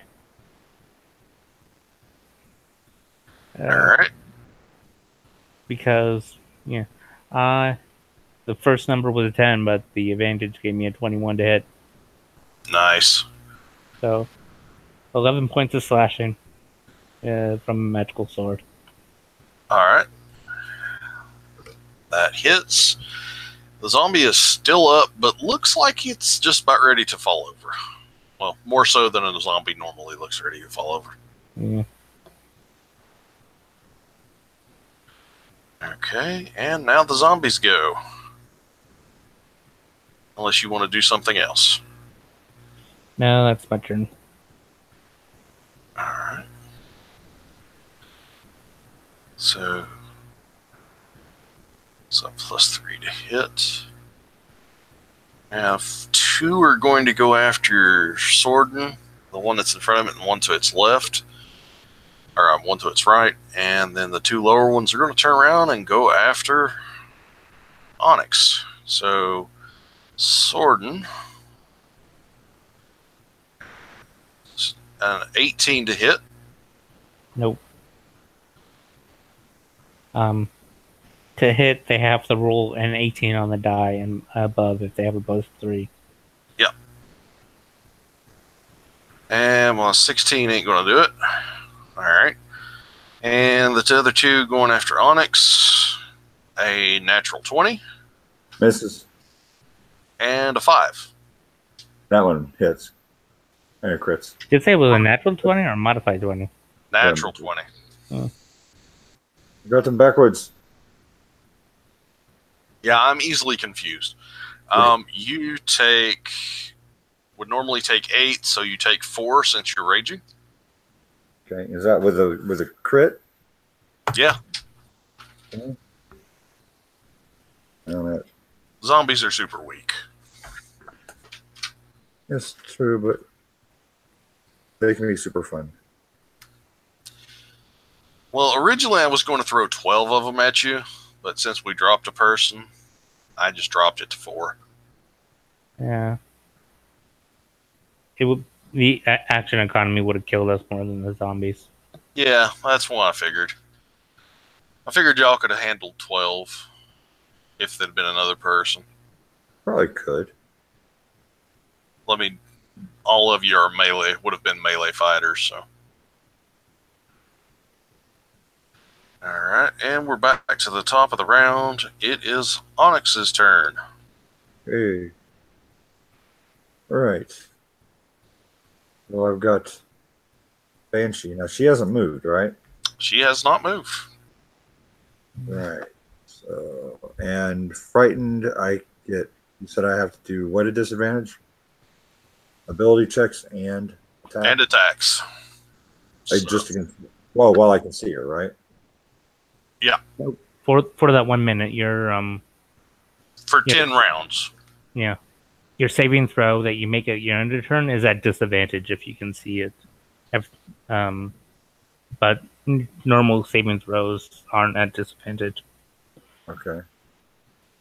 all right. Because, yeah. The first number was a 10, but the advantage gave me a 21 to hit. Nice. So, 11 points of slashing from a magical sword. All right. That hits. The zombie is still up, but looks like it's just about ready to fall over. Well, more so than a zombie normally looks ready to fall over. Yeah. Okay, and now the zombies go. Unless you want to do something else. No, that's my turn. Alright. So +3 to hit. Now, 2 are going to go after Sorden, the one that's in front of it, and one to its left. Or one to its right. And then the 2 lower ones are going to turn around and go after Onyx. So, Sorden. An 18 to hit. Nope. To hit, they have to roll an 18 on the die and above if they have above 3. Yep. And well, 16 ain't going to do it. Alright. And the other 2 going after Onyx. A natural 20. Misses. And a 5. That one hits. And it crits. Did you say it was a natural 20 or a modified 20? Natural 20. You got them backwards. Yeah, I'm easily confused. You would normally take 8, so you take 4 since you're raging. Okay, is that with a crit? Yeah. Okay. That. Zombies are super weak. It's true, but they can be super fun. Well, originally I was going to throw 12 of them at you, but since we dropped a person, I just dropped it to 4. Yeah. The action economy would have killed us more than the zombies. Yeah, that's what I figured. I figured y'all could have handled 12 if there'd been another person. Probably could. All of you are melee, would have been melee fighters, so. Alright, and we're back to the top of the round. It is Onyx's turn. Hey. Alright. Well, I've got Banshee. Now, she hasn't moved, right? She has not moved. Right. So, and Frightened, you said I have to do what at disadvantage? Ability checks and attack? And attacks. Just against, while I can see her, right? Yeah. For that 1 minute, you're For 10 rounds. Yeah. Your saving throw that you make at your end of turn is at disadvantage if you can see it. But normal saving throws aren't at disadvantage. Okay.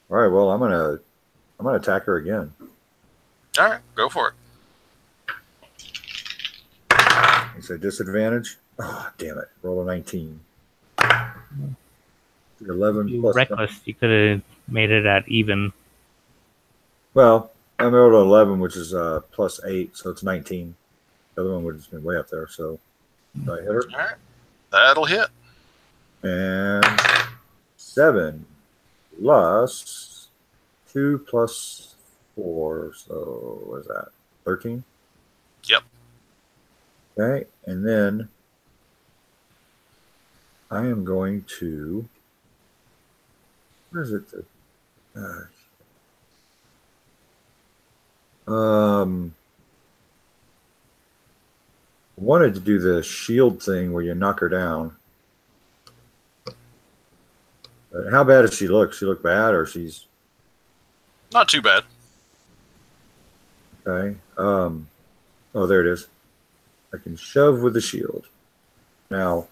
All right. Well, I'm gonna attack her again. All right, go for it. It's a disadvantage. Oh, damn it! Roll a 19. 11 You plus. reckless. You could have made it at even. Well, I rolled an 11, which is plus 8, so it's 19. The other one would have been way up there. So I hit her. All right, that'll hit. And 7 plus 2 plus 4. So what is that? 13? Yep. Okay. And then I am going to. Where is it? Wanted to do the shield thing where you knock her down. But how bad does she look? She look bad, or she's Not too bad. okay? Oh, there it is. I can shove with the shield. Now,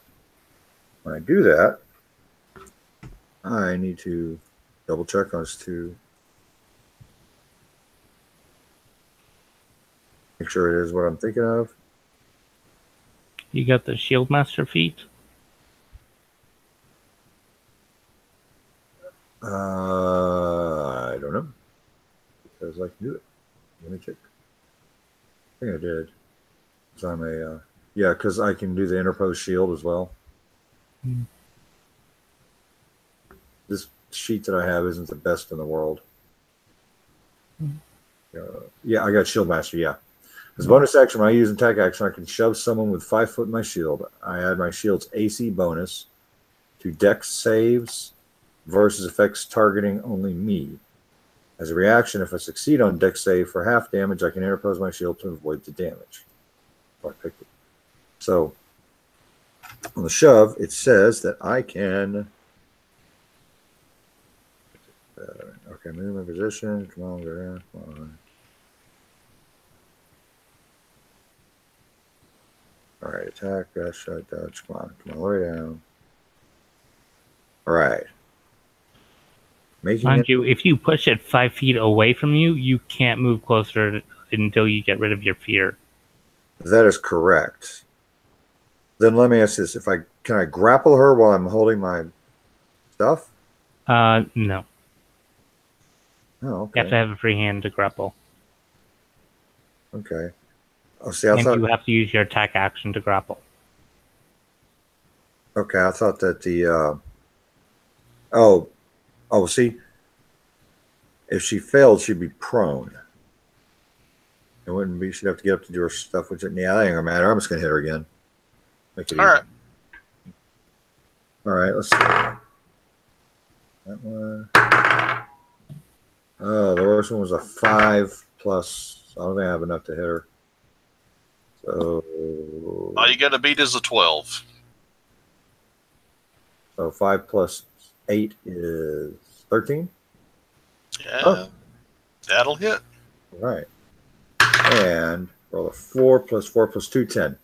when I do that, I need to double check on this to make sure it is what I'm thinking of. You got the Shield Master feat? I don't know. Because I can do it. Let me check. I think I did. So I'm a, yeah, because I can do the interpose shield as well. Hmm. This sheet that I have isn't the best in the world. Yeah, I got Shield Master, yeah. As a bonus action, when I use an attack action, I can shove someone with 5 foot in my shield. I add my shield's AC bonus to Dex saves versus effects targeting only me. As a reaction, if I succeed on Dex save for half damage, I can interpose my shield to avoid the damage. So I picked it. So on the shove, it says that I can. Okay, move my position. Come on, go down. Come on. All right, attack, dash, shot, dodge. Come on, all the way down. All right. Mind you, if you push it 5 feet away from you, you can't move closer until you get rid of your fear. That is correct. Then let me ask this: can I grapple her while I'm holding my stuff? No. Oh, okay. You have to have a free hand to grapple. Okay. Oh, see, I thought you have to use your attack action to grapple. Okay, I thought that the see, if she failed, she'd be prone. It wouldn't be. She'd have to get up to do her stuff. Which, yeah, that ain't gonna matter. I'm just gonna hit her again. Make it All easy. right. All right. Let's see. That one. Oh, the worst one was a 5 plus. I don't think I have enough to hit her. So All you got to beat is a 12. So 5 plus 8 is 13. Yeah, Oh. that'll hit. All right. And roll a 4 plus 4 plus 2, 10.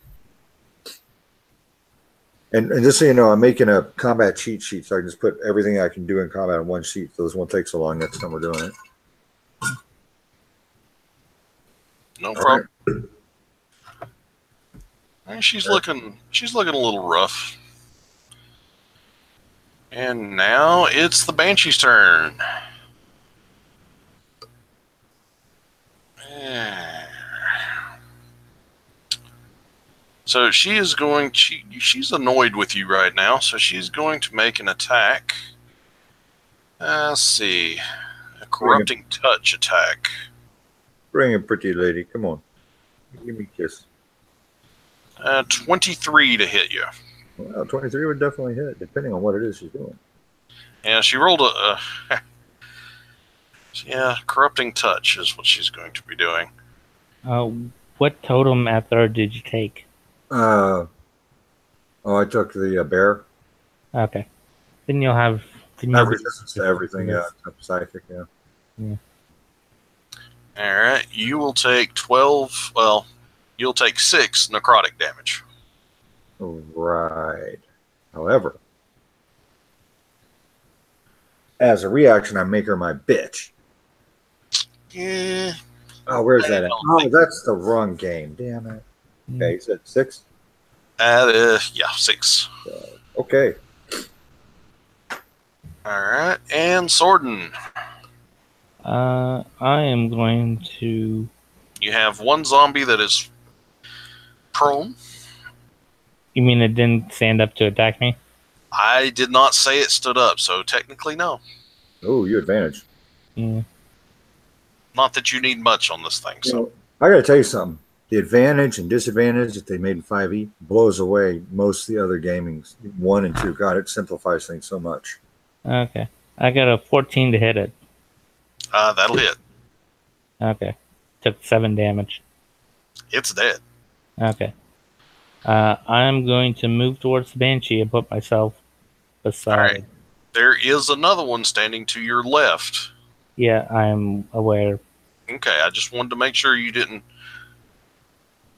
And just so you know, I'm making a combat cheat sheet, so I can just put everything I can do in combat on one sheet. So this won't take so long next time we're doing it. No problem. Right. She's looking a little rough. And now it's the Banshee's turn. So she is going. She's annoyed with you right now, so she's going to make an attack. Let's see, a corrupting touch attack. Bring it, pretty lady. Come on, give me a kiss. 23 to hit you. Well, 23 would definitely hit, depending on what it is she's doing. Yeah, she rolled a. Yeah, corrupting touch is what she's going to be doing. What totem at third did you take? I took the bear. Okay. Then you'll have... resistance to everything, yeah. Psychic, yeah. Alright, you will take 12... Well, you'll take 6 necrotic damage. Right. However, as a reaction, I make her my bitch. Yeah. Oh, where's that at? Oh, that's the wrong game. Damn it. Okay, you said 6? Yeah, 6. Okay. Alright, and Sorden. I am going to... You have one zombie that is prone. You mean it didn't stand up to attack me? I did not say it stood up, so technically no. Oh, you advantage. Yeah. Not that you need much on this thing. So I got to tell you something. The advantage and disadvantage that they made in 5e blows away most of the other gamings. 1 and 2. God, it simplifies things so much. Okay. I got a 14 to hit it. That'll hit. Okay. Took 7 damage. It's dead. Okay. I'm going to move towards the Banshee and put myself beside. All right. There is another one standing to your left. Yeah, I'm aware. Okay, I just wanted to make sure you didn't...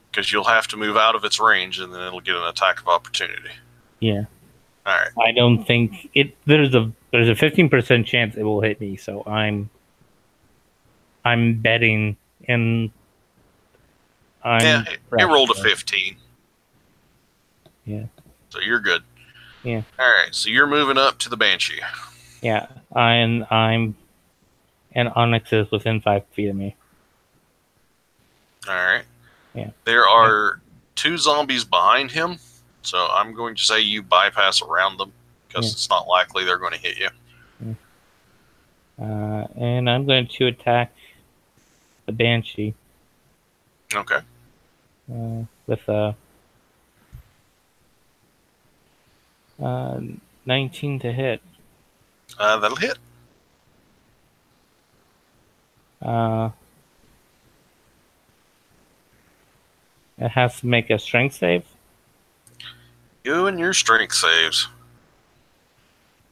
Because you'll have to move out of its range, and then it'll get an attack of opportunity. Yeah. All right. I don't think it. There's a 15% chance it will hit me, so I'm betting, and Yeah, I'm it rolled a fresh, 15. Yeah. So you're good. Yeah. All right. So you're moving up to the Banshee. Yeah. And Onyx is within 5 feet of me. All right. Yeah. There are 2 zombies behind him, so I'm going to say you bypass around them because it's not likely they're going to hit you. And I'm going to attack the Banshee. Okay. With a 19 to hit. That'll hit. It has to make a strength save. You and your strength saves.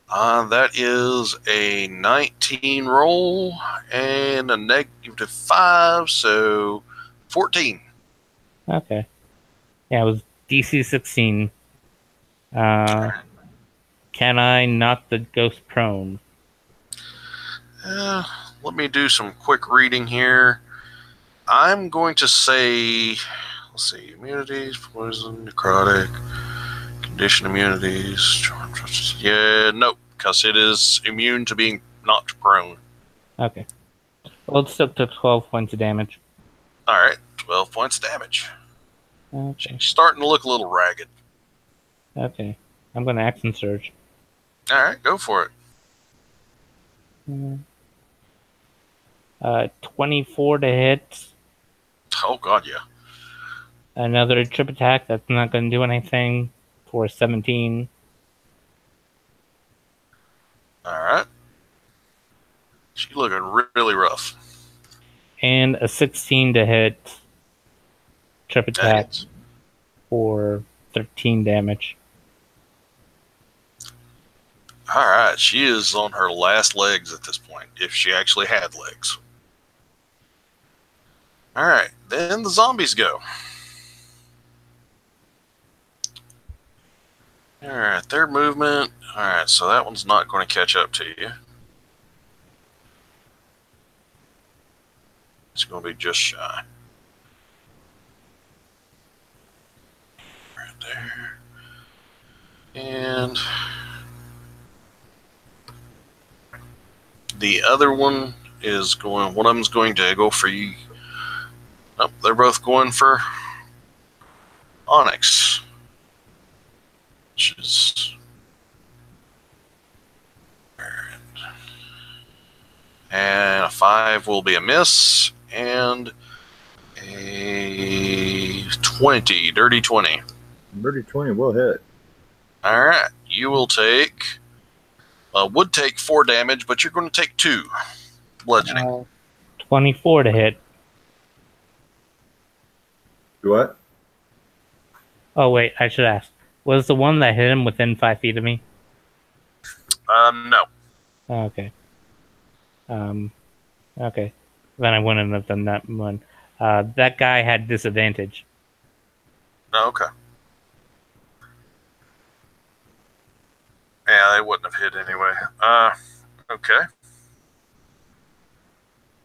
That is a 19 roll and a -5, so 14. Okay. Yeah, it was DC 16. Can I knock the ghost prone? Let me do some quick reading here. I'm going to say, let's see, immunities, poison, necrotic, condition immunities. Yeah, nope, because it is immune to being knocked prone. Okay. Well, it still took 12 points of damage. All right, 12 points of damage. Okay. She's starting to look a little ragged. Okay. I'm going to action surge. All right, go for it. 24 to hit. Oh, God, yeah. Another trip attack. That's not going to do anything for 17. All right. She's looking really rough. And a 16 to hit. Trip attack for 13 damage. All right. She is on her last legs at this point, if she actually had legs. All right. Then the zombies go. All right. Their movement. All right. So that one's not going to catch up to you. It's going to be just shy. Right there. And the other one is going, one of them's going to go for you. Oh, they're both going for Onyx. Which is. And a 5 will be a miss. And a 20, dirty 20. Dirty 20 will hit. All right. You will take, would take 4 damage, but you're going to take 2 bludgeoning. 24 to hit. What? Oh, wait, I should ask. Was the one that hit him within 5 feet of me? No. Oh, okay. Okay. Then I wouldn't have done that one. That guy had disadvantage. Okay. Yeah, they wouldn't have hit anyway. Okay.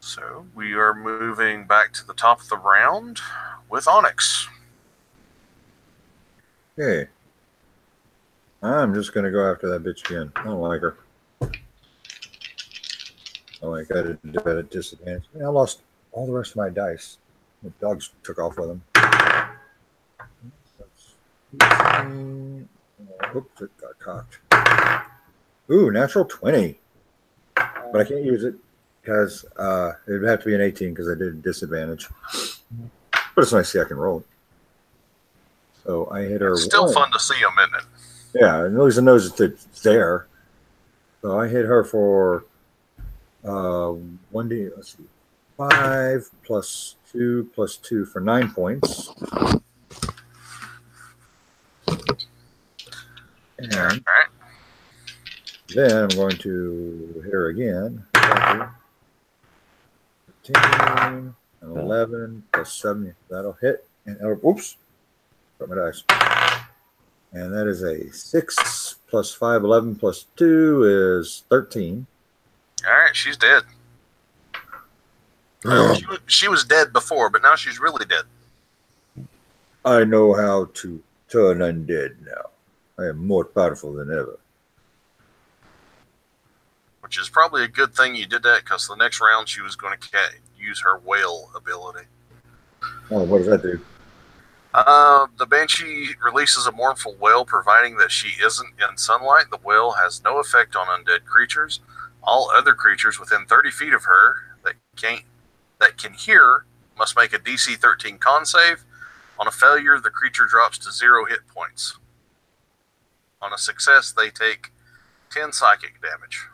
So we are moving back to the top of the round with Onyx. Okay. I'm just going to go after that bitch again. I don't like her. Oh, I got a disadvantage. I lost all the rest of my dice. The dogs took off with them. Oops, it got cocked. Ooh, natural 20. But I can't use it because it would have to be an 18 because I did a disadvantage. But it's nice to see I can roll it. So I hit her. It's still fun to see them, isn't it? Yeah, at least it knows it's there. So I hit her for 1d. Let's see, 5 plus 2 plus 2 for 9 points. And All right. then I'm going to hit her again. 15 and 11 plus 7. That'll hit. And oops, got my dice. And that is a 6 plus 5, 11 plus 2 is 13. All right, she's dead. She was dead before, but now she's really dead. I know how to turn undead now. I am more powerful than ever. Which is probably a good thing you did that, because the next round she was going to use her whale ability. Oh, what does that do? The Banshee releases a mournful wail, providing that she isn't in sunlight. The wail has no effect on undead creatures. All other creatures within 30 feet of her that can hear must make a DC 13 con save. On a failure, the creature drops to 0 hit points. On a success, they take 10 psychic damage.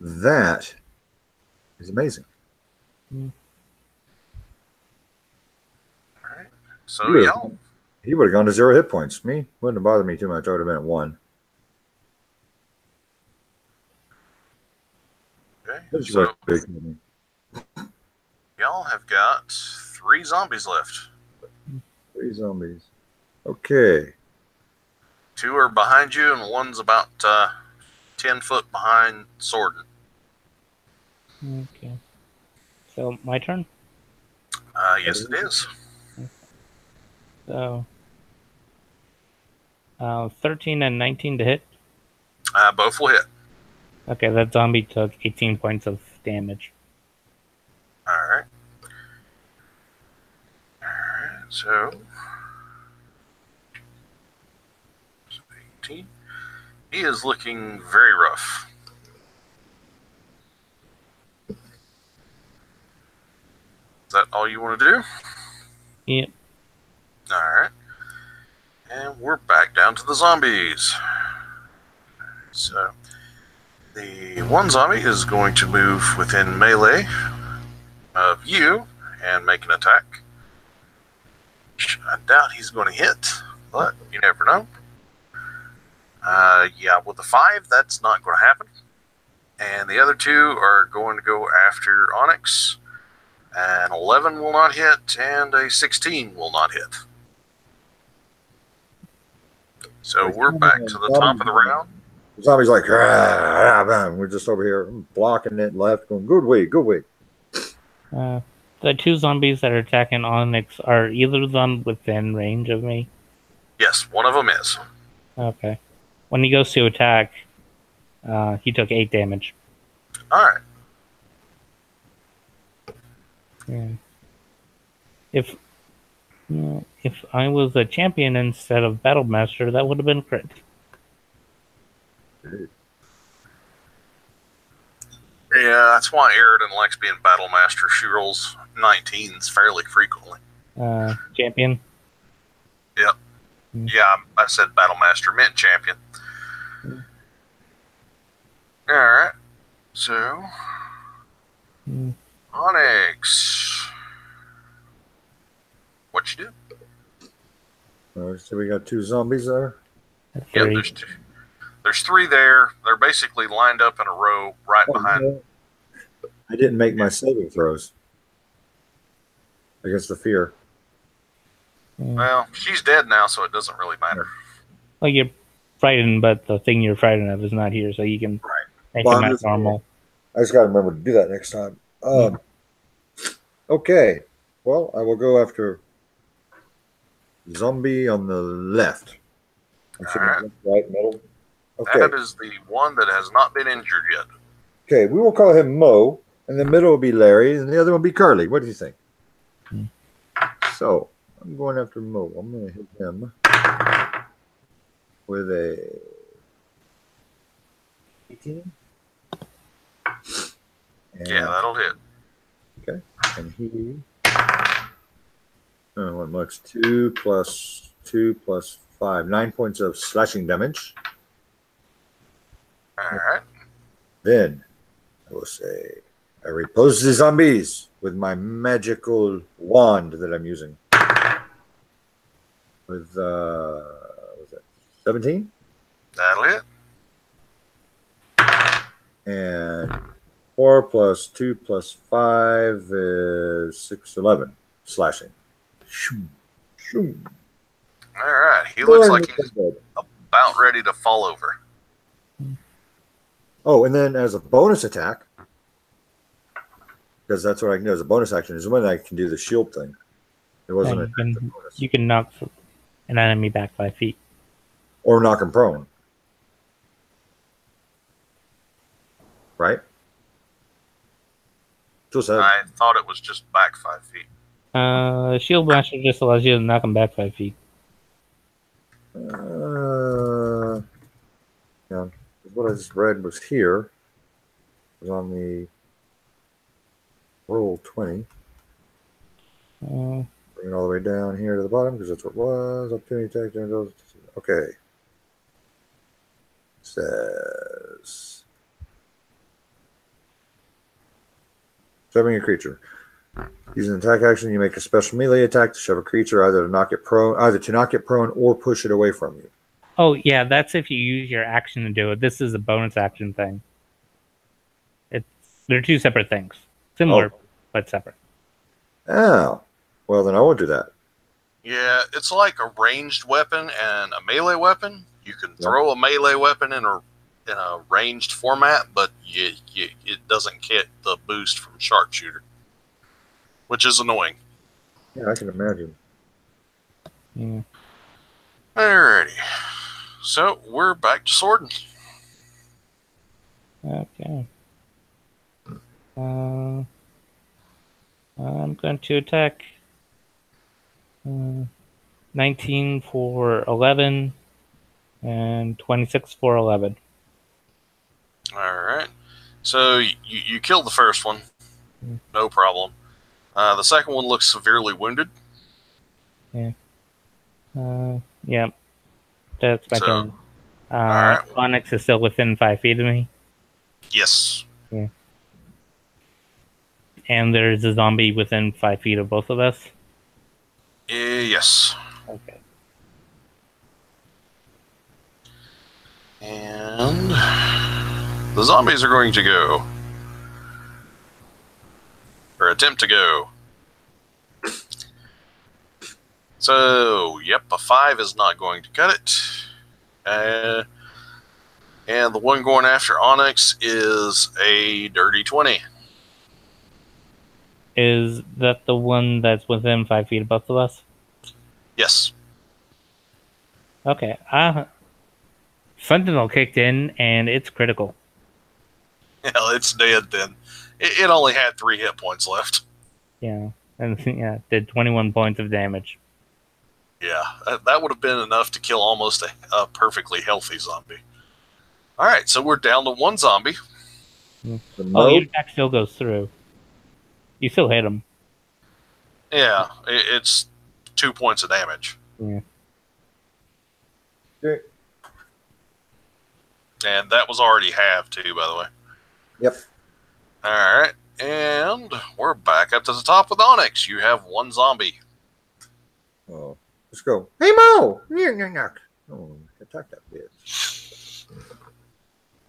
That is amazing. All right. So, y'all. He would have gone to 0 hit points. Me wouldn't have bothered me too much. I would have been at 1. Okay. So, y'all have got 3 zombies left. 3 zombies. Okay. 2 are behind you, and 1's about 10 foot behind Sword. Okay. So, my turn? Yes, it is. So, 13 and 19 to hit? Both will hit. Okay, that zombie took 18 points of damage. Alright. Alright, so 18. He is looking very rough. Is that all you want to do? Yep. Alright. And we're back down to the zombies. So, the one zombie is going to move within melee of you and make an attack. I doubt he's going to hit, but you never know. Yeah, with the 5, that's not going to happen. And the other 2 are going to go after Onyx. An 11 will not hit, and a 16 will not hit. So we're back to the top of the round. The zombie's like, we're just over here blocking it left, going, good way, good way. The 2 zombies that are attacking Onyx, are either of them within range of me? Yes, one of them is. Okay. When he goes to attack, he took 8 damage. Alright. Yeah. If I was a champion instead of Battle Master, that would have been crit. Yeah, that's why Aridin likes being Battle Master. She rolls 19s fairly frequently. Champion? Yep. Yeah, I said Battle Master, meant champion. Alright. So, Onyx. What you do? So we got 2 zombies there? Yep, there's 2. There's 3 there. They're basically lined up in a row right behind. I didn't make my saving throws against the fear. Well, she's dead now, so it doesn't really matter. Well, you're frightened, but the thing you're frightened of is not here, so you can make him act normal. I just got to remember to do that next time. Okay. Well, I will go after zombie on the left. Right. Right, middle. Okay. That is the one that has not been injured yet. Okay, we will call him Mo, and the middle will be Larry, and the other one will be Carly. What do you think? So, I'm going after Mo. I'm going to hit him with a 18. Yeah, that'll hit. Okay, and he... what much? 2 plus 2 plus 5. 9 points of slashing damage. Alright. Then, I will say, I repose the zombies with my magical wand that I'm using. With, what's that, 17? That'll hit. And 4 plus 2 plus 5 is 6, 11. Slashing. Alright, He looks like he's about ready to fall over. Oh, and then as a bonus attack, because that's what I can do as a bonus action, is when I can do the shield thing. It wasn't Yeah, an active bonus. you can knock an enemy back 5 feet. Or knock him prone. Right? Just said. I thought it was just back 5 feet. Shield Master just allows you to knock him back 5 feet. Yeah. What I just read was here. It was on the roll 20. Bring it all the way down here to the bottom because that's what it was. Opportunity attack. Okay. Says shoving a creature. Using an attack action, you make a special melee attack to shove a creature, either to knock it prone, or push it away from you. Oh yeah, that's if you use your action to do it. This is a bonus action thing. They're two separate things, similar but separate. Oh, well then I won't do that. Yeah, it's like a ranged weapon and a melee weapon. You can throw a melee weapon in a ranged format, but it doesn't get the boost from sharpshooter, which is annoying. Yeah, I can imagine. Yeah. Alrighty, so we're back to swording. Okay. I'm going to attack 19 for 11 and 26 for 11. Alright, so you killed the first one, no problem. The second one looks severely wounded. Yeah. Yeah. That's my turn. Alright. Onyx is still within 5 feet of me. Yes. Yeah. And there's a zombie within 5 feet of both of us? Yes. Okay. And the zombies are going to go. Or attempt to go. So, yep, a 5 is not going to cut it. And the one going after Onyx is a dirty 20. Is that the one that's within 5 feet of both of us? Yes. Okay. Sentinel kicked in, and it's critical. Hell, it's dead then. It only had 3 hit points left. Yeah. And yeah, did 21 points of damage. Yeah, that would have been enough to kill almost a perfectly healthy zombie. Alright, so we're down to 1 zombie. Oh, your attack still goes through. You still hit him. Yeah, it's 2 points of damage. Yeah. Okay. And that was already halved too, by the way. Yep. Alright, and we're back up to the top with Onyx. You have 1 zombie. Oh, let's go. Hey, Mo! Oh, attack that bitch.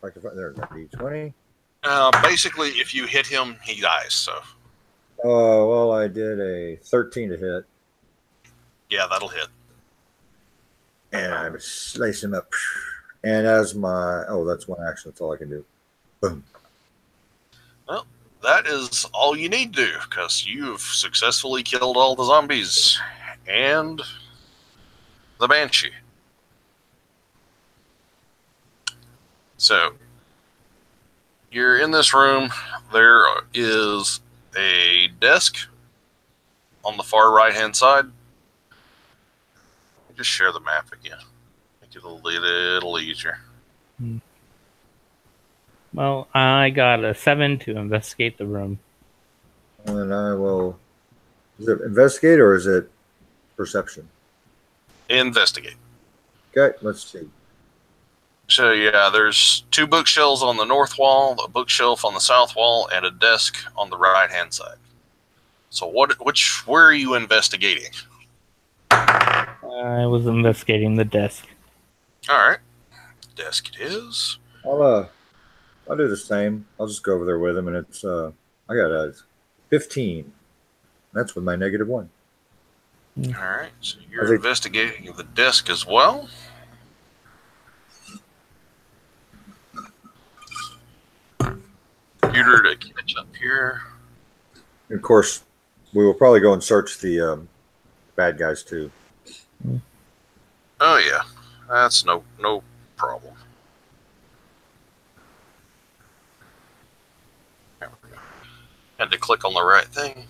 There's that D20. Basically, if you hit him, he dies, so. Oh, well, I did a 13 to hit. Yeah, that'll hit. And I slice him up. And as that's one action. That's all I can do. Boom. Well, that is all you need to do, because you've successfully killed all the zombies and the Banshee. So, you're in this room. There is a desk on the far right-hand side. Just share the map again. Make it a little easier. Well, I got a 7 to investigate the room. And I will. Is it investigate or is it perception? Investigate. Okay, let's see. So yeah, there's 2 bookshelves on the north wall, a bookshelf on the south wall, and a desk on the right-hand side. So where are you investigating? I was investigating the desk. All right, desk it is. I'll do the same. I'll just go over there with him, and it's I got a 15. That's with my -1. Alright, so you're investigating the desk as well. Computer to catch up here. Of course, we will probably go and search the bad guys too. Oh yeah, that's no problem. There we go. Had to click on the right thing.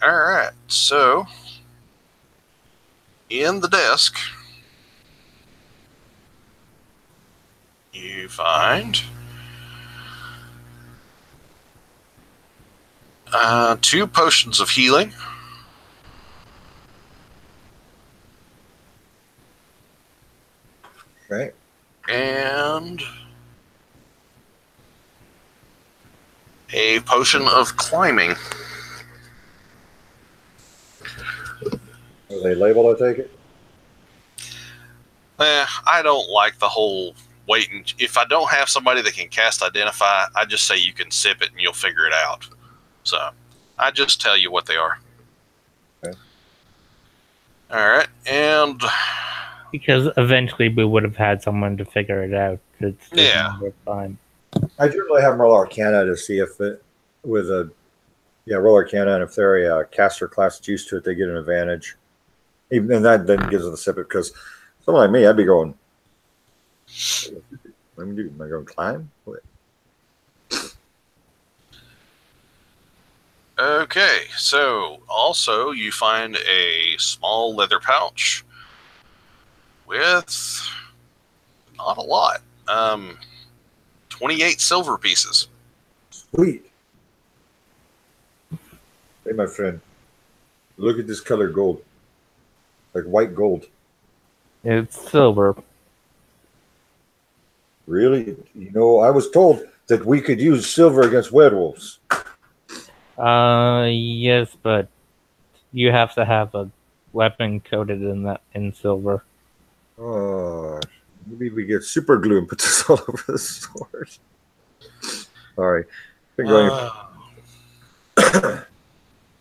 Alright, so in the desk, you find 2 potions of healing. Right. And a potion of climbing. Are they labeled, I take it? I don't like the whole waiting. If I don't have somebody that can cast Identify, I just say you can sip it and you'll figure it out. So I just tell you what they are. Okay. All right, and because eventually we would have had someone to figure it out. It's yeah. Time. I generally have roll Arcana to see if it with a roll Arcana, and if they're a caster class that's used to it, they get an advantage. Even and that then gives them the sip it because someone like me, I'd be going. What am I do? Am I going to climb? What? Okay, so also you find a small leather pouch with not a lot. 28 silver pieces. Sweet. Hey, my friend, look at this color gold. Like white gold. It's silver. Really? You know, I was told that we could use silver against werewolves. Yes, but you have to have a weapon coated in silver. Oh, maybe we get super glue and put this all over the sword. Sorry.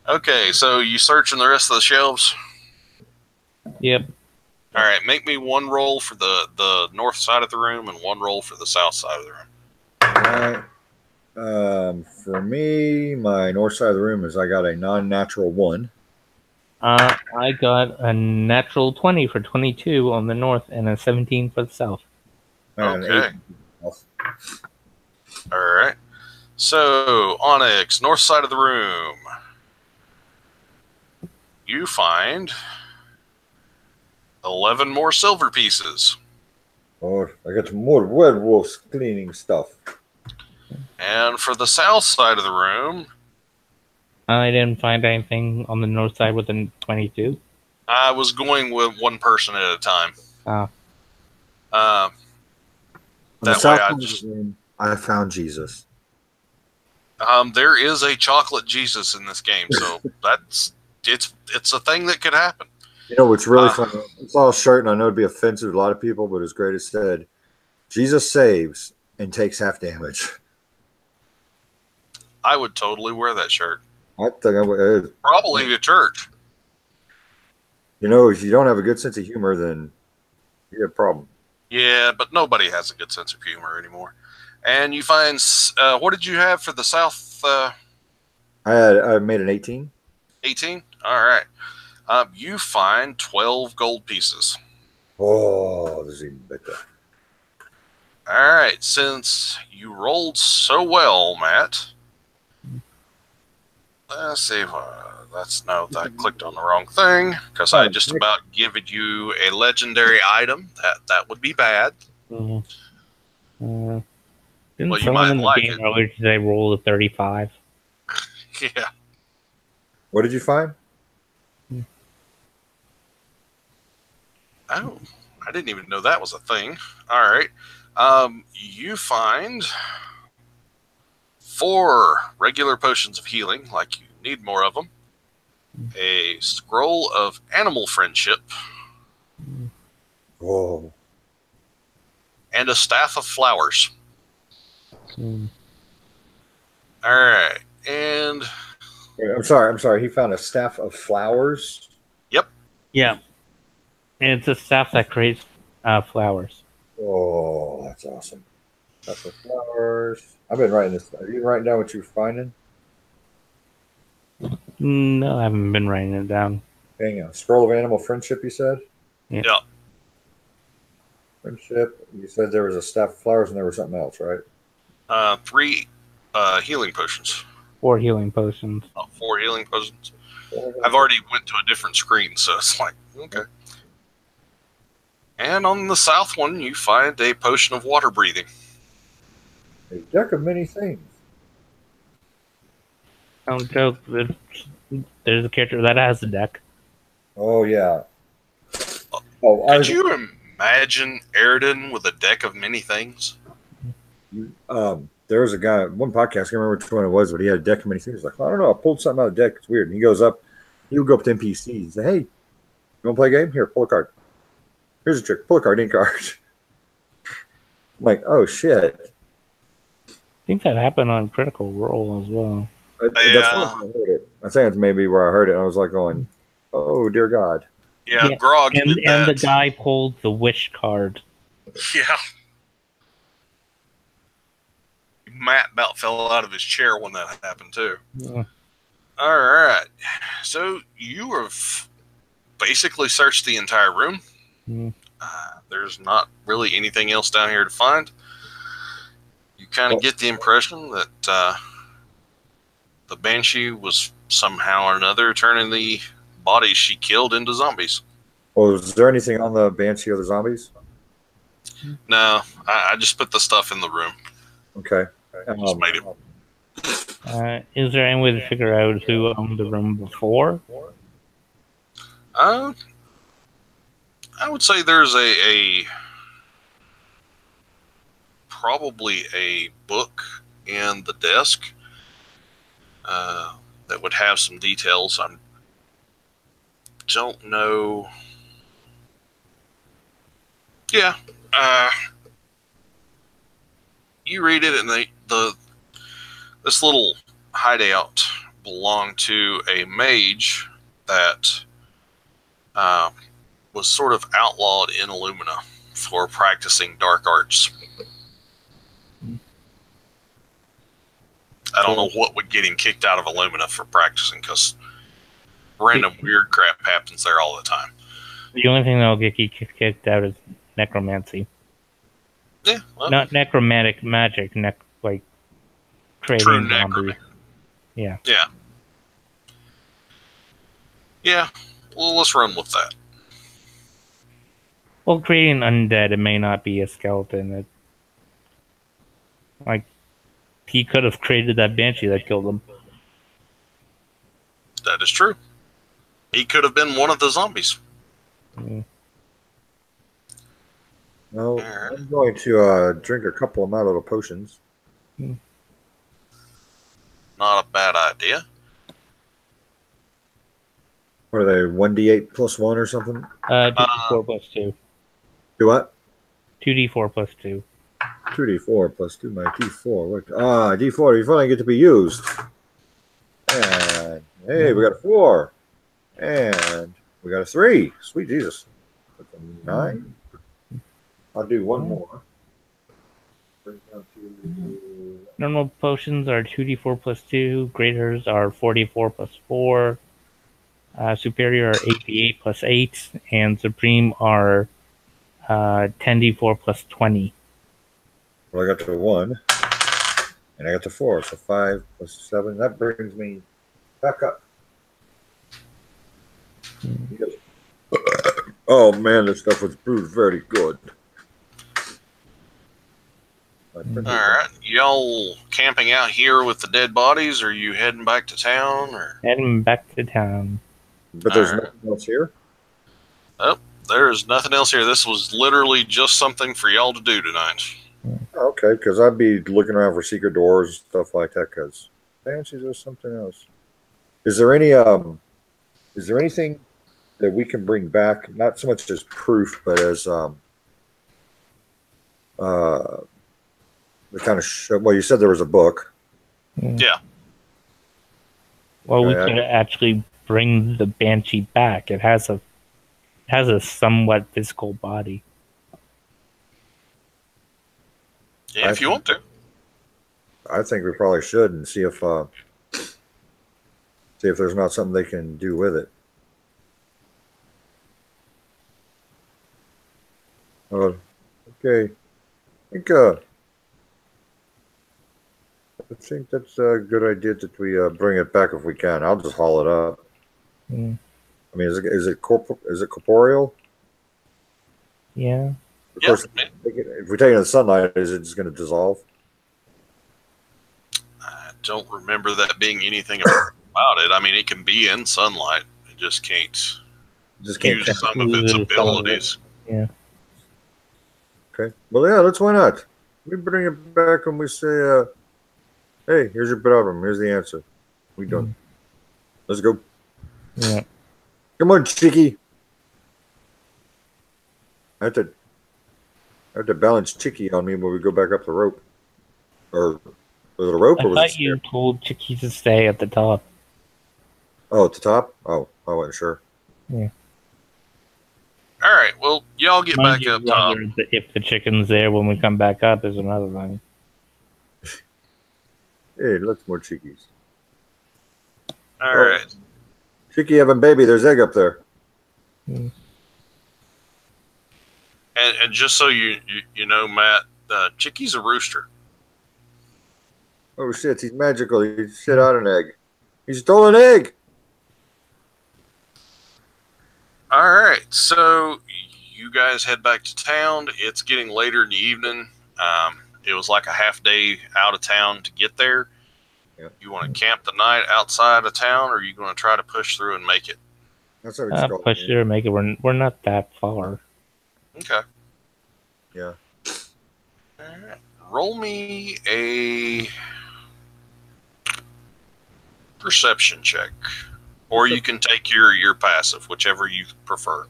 Okay, so you searching the rest of the shelves? Yep. All right, make me one roll for the north side of the room and one roll for the south side of the room. All right. For me, my north side of the room is I got a non-natural 1. I got a natural 20 for 22 on the north and a 17 for the south. Okay. All right. So, Onyx, north side of the room, you find 11 more silver pieces. Oh, I got some more werewolves cleaning stuff. And for the south side of the room, I didn't find anything on the north side with a 22. I was going with one person at a time. On the south side of the room, I found Jesus. There is a chocolate Jesus in this game, so it's a thing that could happen. You know what's really funny? I saw a shirt, and I know it'd be offensive to a lot of people, but as great as said, Jesus saves and takes half damage. I would totally wear that shirt. I think I would. Probably to church. You know, if you don't have a good sense of humor, then you have a problem. Yeah, but nobody has a good sense of humor anymore. And you find, what did you have for the south? I made an 18. 18? All right. You find 12 gold pieces. Oh, this is even better. All right. Since you rolled so well, Matt. Let's see. I clicked on the wrong thing because I just about given you a legendary item. That would be bad. Didn't Well, you someone might in the like game it. earlier today roll a 35? Yeah. What did you find? Oh, I didn't even know that was a thing. All right. You find 4 regular potions of healing, like you need more of them. A scroll of animal friendship. Whoa. And a staff of flowers. Mm. All right. And Wait, I'm sorry. He found a staff of flowers. Yep. Yeah, and it's a staff that creates flowers. Oh, that's awesome. Staff of flowers. I've been writing this. Are you writing down what you're finding? No, I haven't been writing it down. Hang on. Scroll of animal friendship. You said Yeah. Yep. friendship. You said there was a staff of flowers and there was something else, right? 3 healing potions. 4 healing potions. 4 healing potions. I've already went to a different screen, so it's like, okay. And on the south one, you find a potion of water breathing. A deck of many things. Don't joke. There's a character that has a deck. Oh yeah. Oh, Could you imagine Eridan with a deck of many things? There was a guy, one podcast, I can't remember which one it was, but he had a deck of many things. He's like, I don't know, I pulled something out of the deck. It's weird. And he would go up to NPCs and say, hey, you want to play a game? Here, pull a card. Here's a trick. Pull a card, in card. I'm like, oh, shit. I think that happened on Critical Role as well. That's where I heard it. I think that's maybe where I heard it. And I was like going, oh, dear God. Yeah, Grog and did that. the guy pulled the wish card. Yeah. Matt about fell out of his chair when that happened, too. Yeah. All right. So you have basically searched the entire room. Mm. There's not really anything else down here to find. You kind of get the impression that the Banshee was somehow or another turning the bodies she killed into zombies. Well, is there anything on the Banshee or the zombies? No, I just put the stuff in the room. Okay. Just made it. Is there any way to figure out who owned the room before? I would say there's probably a book in the desk that would have some details. I don't know. Yeah, you read it, and this little hideout belonged to a mage that was sort of outlawed in Illumina for practicing dark arts. I don't know what would get him kicked out of Illumina for practicing, because random weird crap happens there all the time. The only thing that'll get you kicked out is necromancy. Yeah, well, Not necromantic magic, like creating true zombies. necromancy. Yeah. Yeah. Yeah. Well, let's run with that. Well, creating undead, it may not be a skeleton. Like, he could have created that banshee that killed him. That is true. He could have been one of the zombies. Mm. Well, I'm going to drink a couple of my little potions. Not a bad idea. What are they, 1d8 plus 1 or something? 2d4 plus 2. Do what? 2d4 plus 2. 2d4 plus 2, my d4. D4, you finally get to be used. And, hey, we got a 4. And we got a 3. Sweet Jesus. That's a 9. I'll do one more. Bring it down to... Normal potions are 2d4 plus 2. Graders are 4d4 plus 4. Superior are 8d8 plus 8. And Supreme are 10d4 plus 20. Well, I got to 1. And I got to 4. So 5 plus 7. That brings me back up. Oh, man, this stuff was brewed very good. Alright. Y'all camping out here with the dead bodies, or are you heading back to town? Or Heading back to town. But there's nothing else here? Oh, there's nothing else here. This was literally just something for y'all to do tonight. Okay, because I'd be looking around for secret doors and stuff like that, because Banshees or something else. Is there anything that we can bring back, not so much as proof, but as the kind of well, you said there was a book. Yeah. Well, we Okay, could actually bring the banshee back. It has a somewhat physical body. Yeah, if you want to. I think we probably should and see if there's not something they can do with it. Okay. I think that's a good idea that we bring it back if we can. I'll just haul it up. Mm, I mean, is it corporeal? yeah. Of Yeah. course, if we take it in the sunlight, is it just going to dissolve? I don't remember that being anything about it. I mean, it can be in sunlight. It just can't Just can't. use some of its abilities. Yeah. Okay. Well, yeah. Why not? We bring it back and we say, "Hey, here's your problem. Here's the answer. We done. Let's go. Yeah. Come on, Chicky. I have to balance Chicky on me when we go back up the rope. Or was it a rope? I Or was thought it you told Chicky to stay at the top. Oh, at the top? Oh, I wasn't sure. Yeah. All right. Well, y'all get Mind back you, up top. whether if the chicken's there when we come back up is another thing. Hey, look, more Chickies. All right. Chicky having baby. There's egg up there. Mm. And just so you know, Matt, Chicky's a rooster. Oh shit, he's magical. He shit out an egg. He stole an egg. All right. So you guys head back to town. It's getting later in the evening. It was like a half day out of town to get there. Yep. You want to camp the night outside of town, or are you going to try to push through and make it? That's what it's called. Push through and make it. We're not that far. Okay. Yeah. All right. Roll me a perception check, or you can take your passive, whichever you prefer.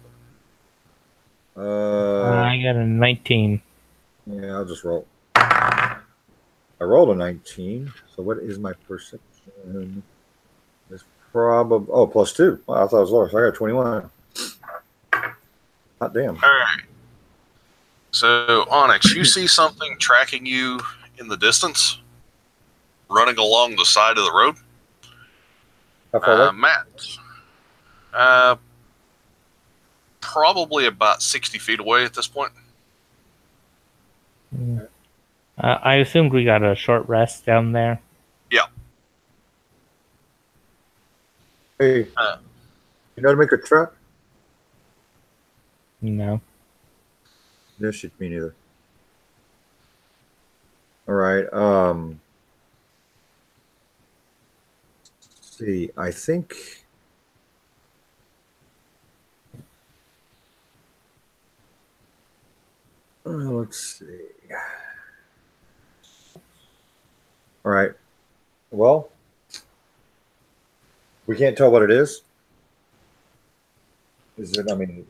I got a 19. Yeah, I'll just roll. I rolled a 19. So what is my perception? It's probably +2. Wow, I thought it was lower. So I got 21. Hot damn. All right. So Onyx, you see something tracking you in the distance, running along the side of the road. How far away? Matt, probably about 60 feet away at this point. I assumed we got a short rest down there. Yeah. Hey, you know how to make a trap? No. No shit, me neither. All right. Let's see, I think. Let's see. All right. Well, we can't tell what it is. Is it? I mean,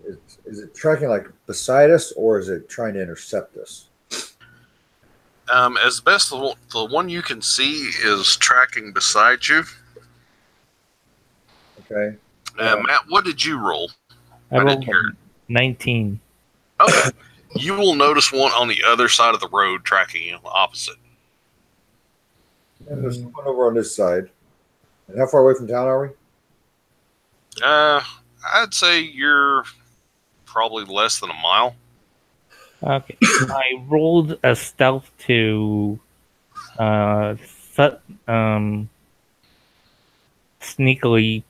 is it tracking like beside us, or is it trying to intercept us? As best the one you can see is tracking beside you. Okay. Matt, what did you roll? I rolled 19. Okay. You will notice one on the other side of the road tracking you, opposite. And there's one over on this side. And how far away from town are we? I'd say you're probably less than a mile. Okay. I rolled a stealth to sneakily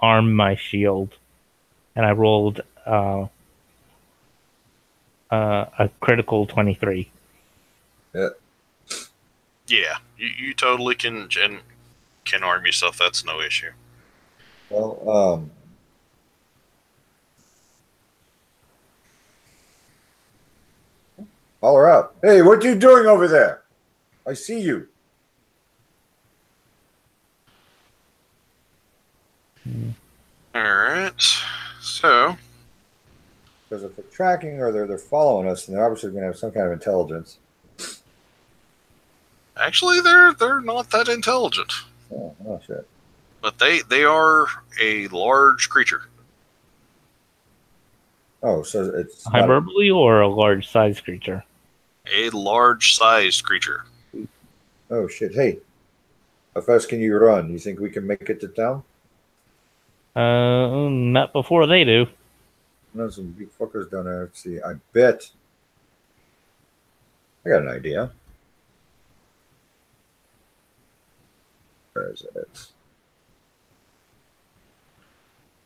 arm my shield, and I rolled a critical 23. Yeah. Yeah, you totally can arm yourself. That's no issue. Well, holler out. Hey, what you doing over there? I see you. All right. So, because if they're tracking or they're following us, then they're obviously going to have some kind of intelligence. Actually, they're not that intelligent. Oh shit. But they are a large creature. Oh, so it's not. Hyperbole or a large size creature? A large-sized creature. Oh shit! Hey, how fast can you run? You think we can make it to town? Not before they do. No, some big fuckers down there. Let's see. I bet. I got an idea. Where is it?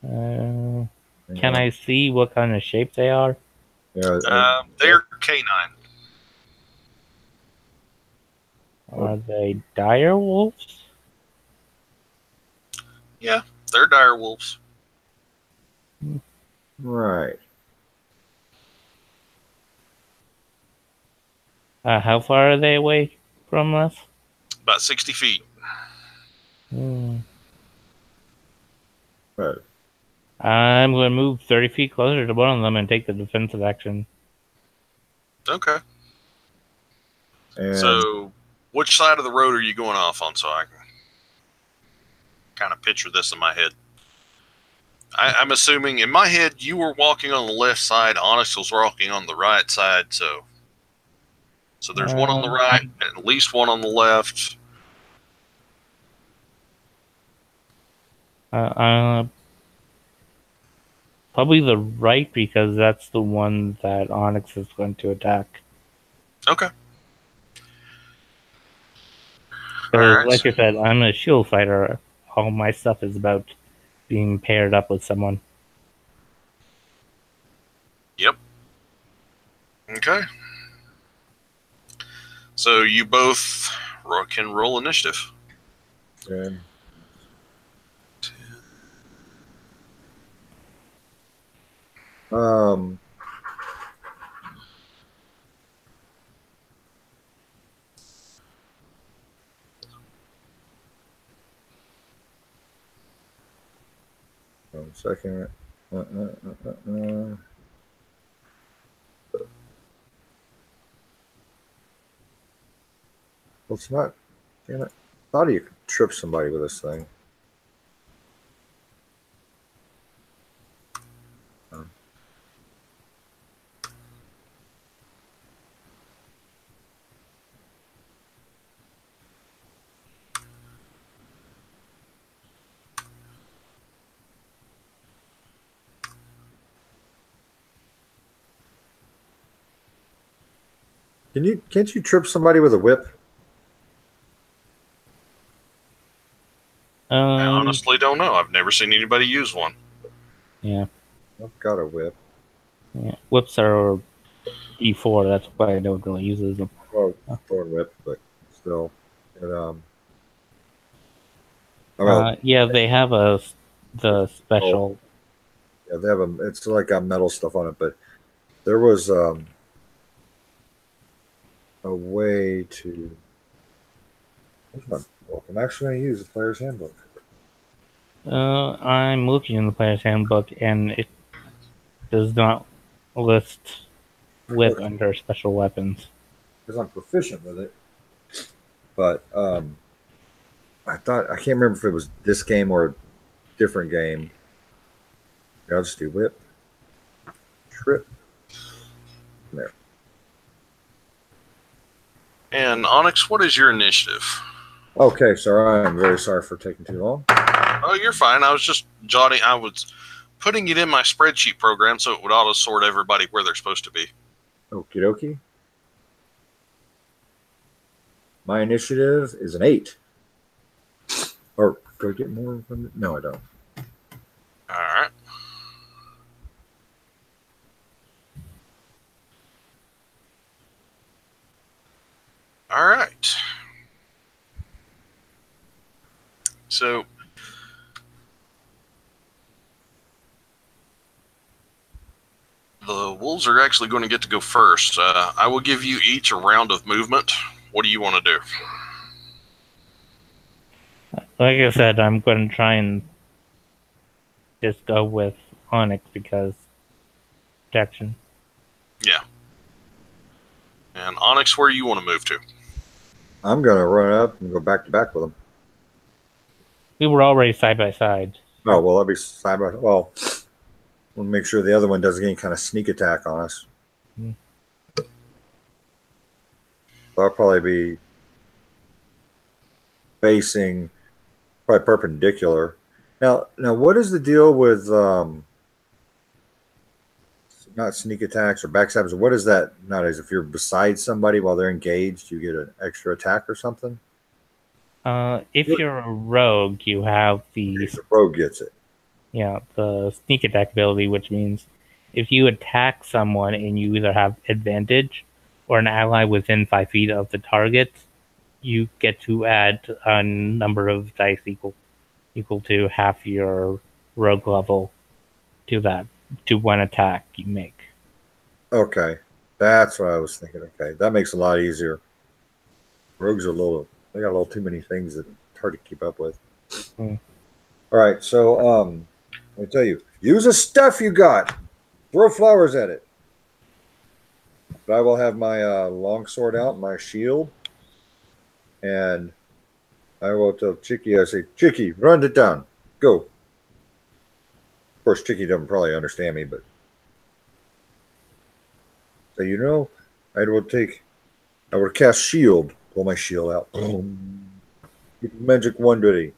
Can I see what kind of shape they are? Yeah. They're canine. Are they dire wolves? Yeah, they're dire wolves. Right. How far are they away from us? About 60 feet. Right. I'm going to move 30 feet closer to one of them and take the defensive action. Okay. And So, which side of the road are you going off on so I can kind of picture this in my head? I'm assuming in my head you were walking on the left side, Onyx was walking on the right side, so there's one on the right, and at least one on the left. Probably the right, because that's the one that Onyx is going to attack. Okay. So, Alright. like I said, I'm a shield fighter. All my stuff is about being paired up with someone. Yep. Okay. So you both can roll initiative. Okay. Um. One second. Well, it's not. Damn it. Thought you could trip somebody with this thing. Can't you trip somebody with a whip? I honestly don't know. I've never seen anybody use one. Yeah. I've got a whip. Yeah. Whips are D4, that's why I don't really use them. Well, thorn whip, but still. But, yeah, they have the special. yeah, they have a. It's like got metal stuff on it, but there was a way to. I'm actually going to use the player's handbook. I'm looking in the player's handbook, and it does not list whip under special weapons. Because I'm proficient with it. But I can't remember if it was this game or a different game. I'll just do whip, trip, there. And Onyx, what is your initiative? Okay, sorry. I'm very sorry for taking too long. Oh, you're fine. I was just jotting. I was putting it in my spreadsheet program so it would auto sort everybody where they're supposed to be. Okie dokie. My initiative is an 8. Or do I get more from it? No, I don't. All right. All right. So the wolves are actually going to get to go first. I will give you each a round of movement. What do you want to do? Like I said, I'm going to try and just go with Onyx because protection. Yeah. And Onyx, where you want to move to? I'm going to run up and go back to back with them. We were already side by side. Oh, well, that'll be side by. Well, we'll make sure the other one doesn't get any kind of sneak attack on us. Mm. I'll probably be facing probably perpendicular. Now, what is the deal with not sneak attacks or backstabs? What is that nowadays? If you're beside somebody while they're engaged, you get an extra attack or something? If you're a rogue, you have the The rogue gets it. the sneak attack ability, which means if you attack someone and you either have advantage or an ally within 5 feet of the target, you get to add a number of dice equal to half your rogue level to one attack you make. Okay, that's what I was thinking. Okay, that makes it a lot easier. Rogues are they got a little too many things that it's hard to keep up with. Mm. All right, so let me tell you, use the stuff you got. Throw flowers at it. But I will have my longsword out, my shield, and I will tell Chicky, I say, Chicky, run it down. Go. Of course, Chicky doesn't probably understand me, but so I will cast shield. Pull my shield out. Boom. Get the magic wand ready.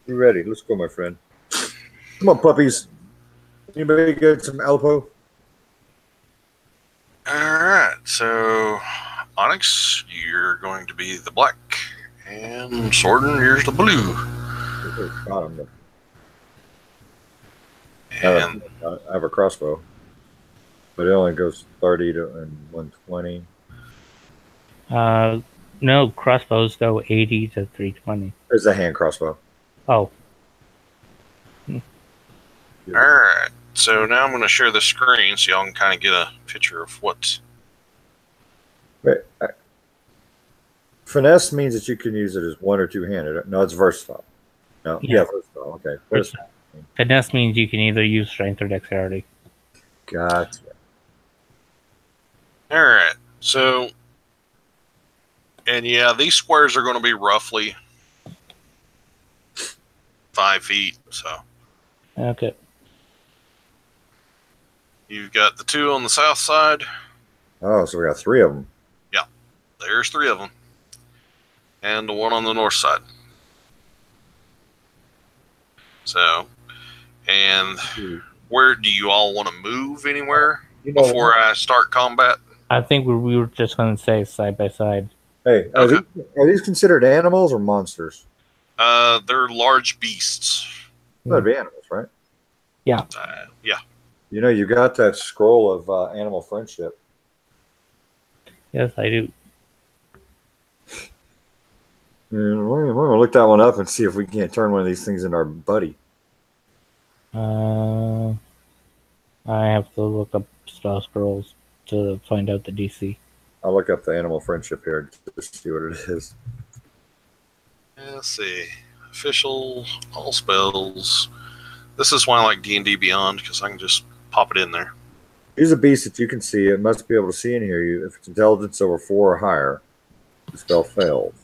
You ready? Let's go, my friend. Come on, puppies. Anybody get some Alpo? All right, so Onyx, you're going to be the black, and Sorden, you're the blue. And I have a crossbow, but it only goes 30 and 120. No, crossbows go 80 to 320. There's a hand crossbow. Oh. All right, so now I'm going to share the screen so y'all can kind of get a picture of what. Wait, finesse means that you can use it as one or two handed. No, it's versatile. No, yeah, versatile. Okay, versatile. Finesse means you can either use strength or dexterity. Gotcha. All right, so, and yeah, these squares are going to be roughly 5 feet. So. Okay. You've got the two on the south side. Oh, so we got 3 of them. Yeah, there's 3 of them. And the one on the north side. So, and where do you all want to move anywhere before I start combat? I think we were just going to say side by side. Hey, are these considered animals or monsters? They're large beasts. That'd be animals, right? Yeah. Yeah. You got that scroll of animal friendship. Yes, I do. And we're going to look that one up and see if we can't turn one of these things into our buddy. I have to look up spell scrolls to find out the DC. I'll look up the animal friendship here to see what it is. Let's see. Official, all spells. This is why I like D&D Beyond, because I can just pop it in there. Use a beast that you can see. It must be able to see and hear you. If it's intelligence over 4 or higher, the spell fails.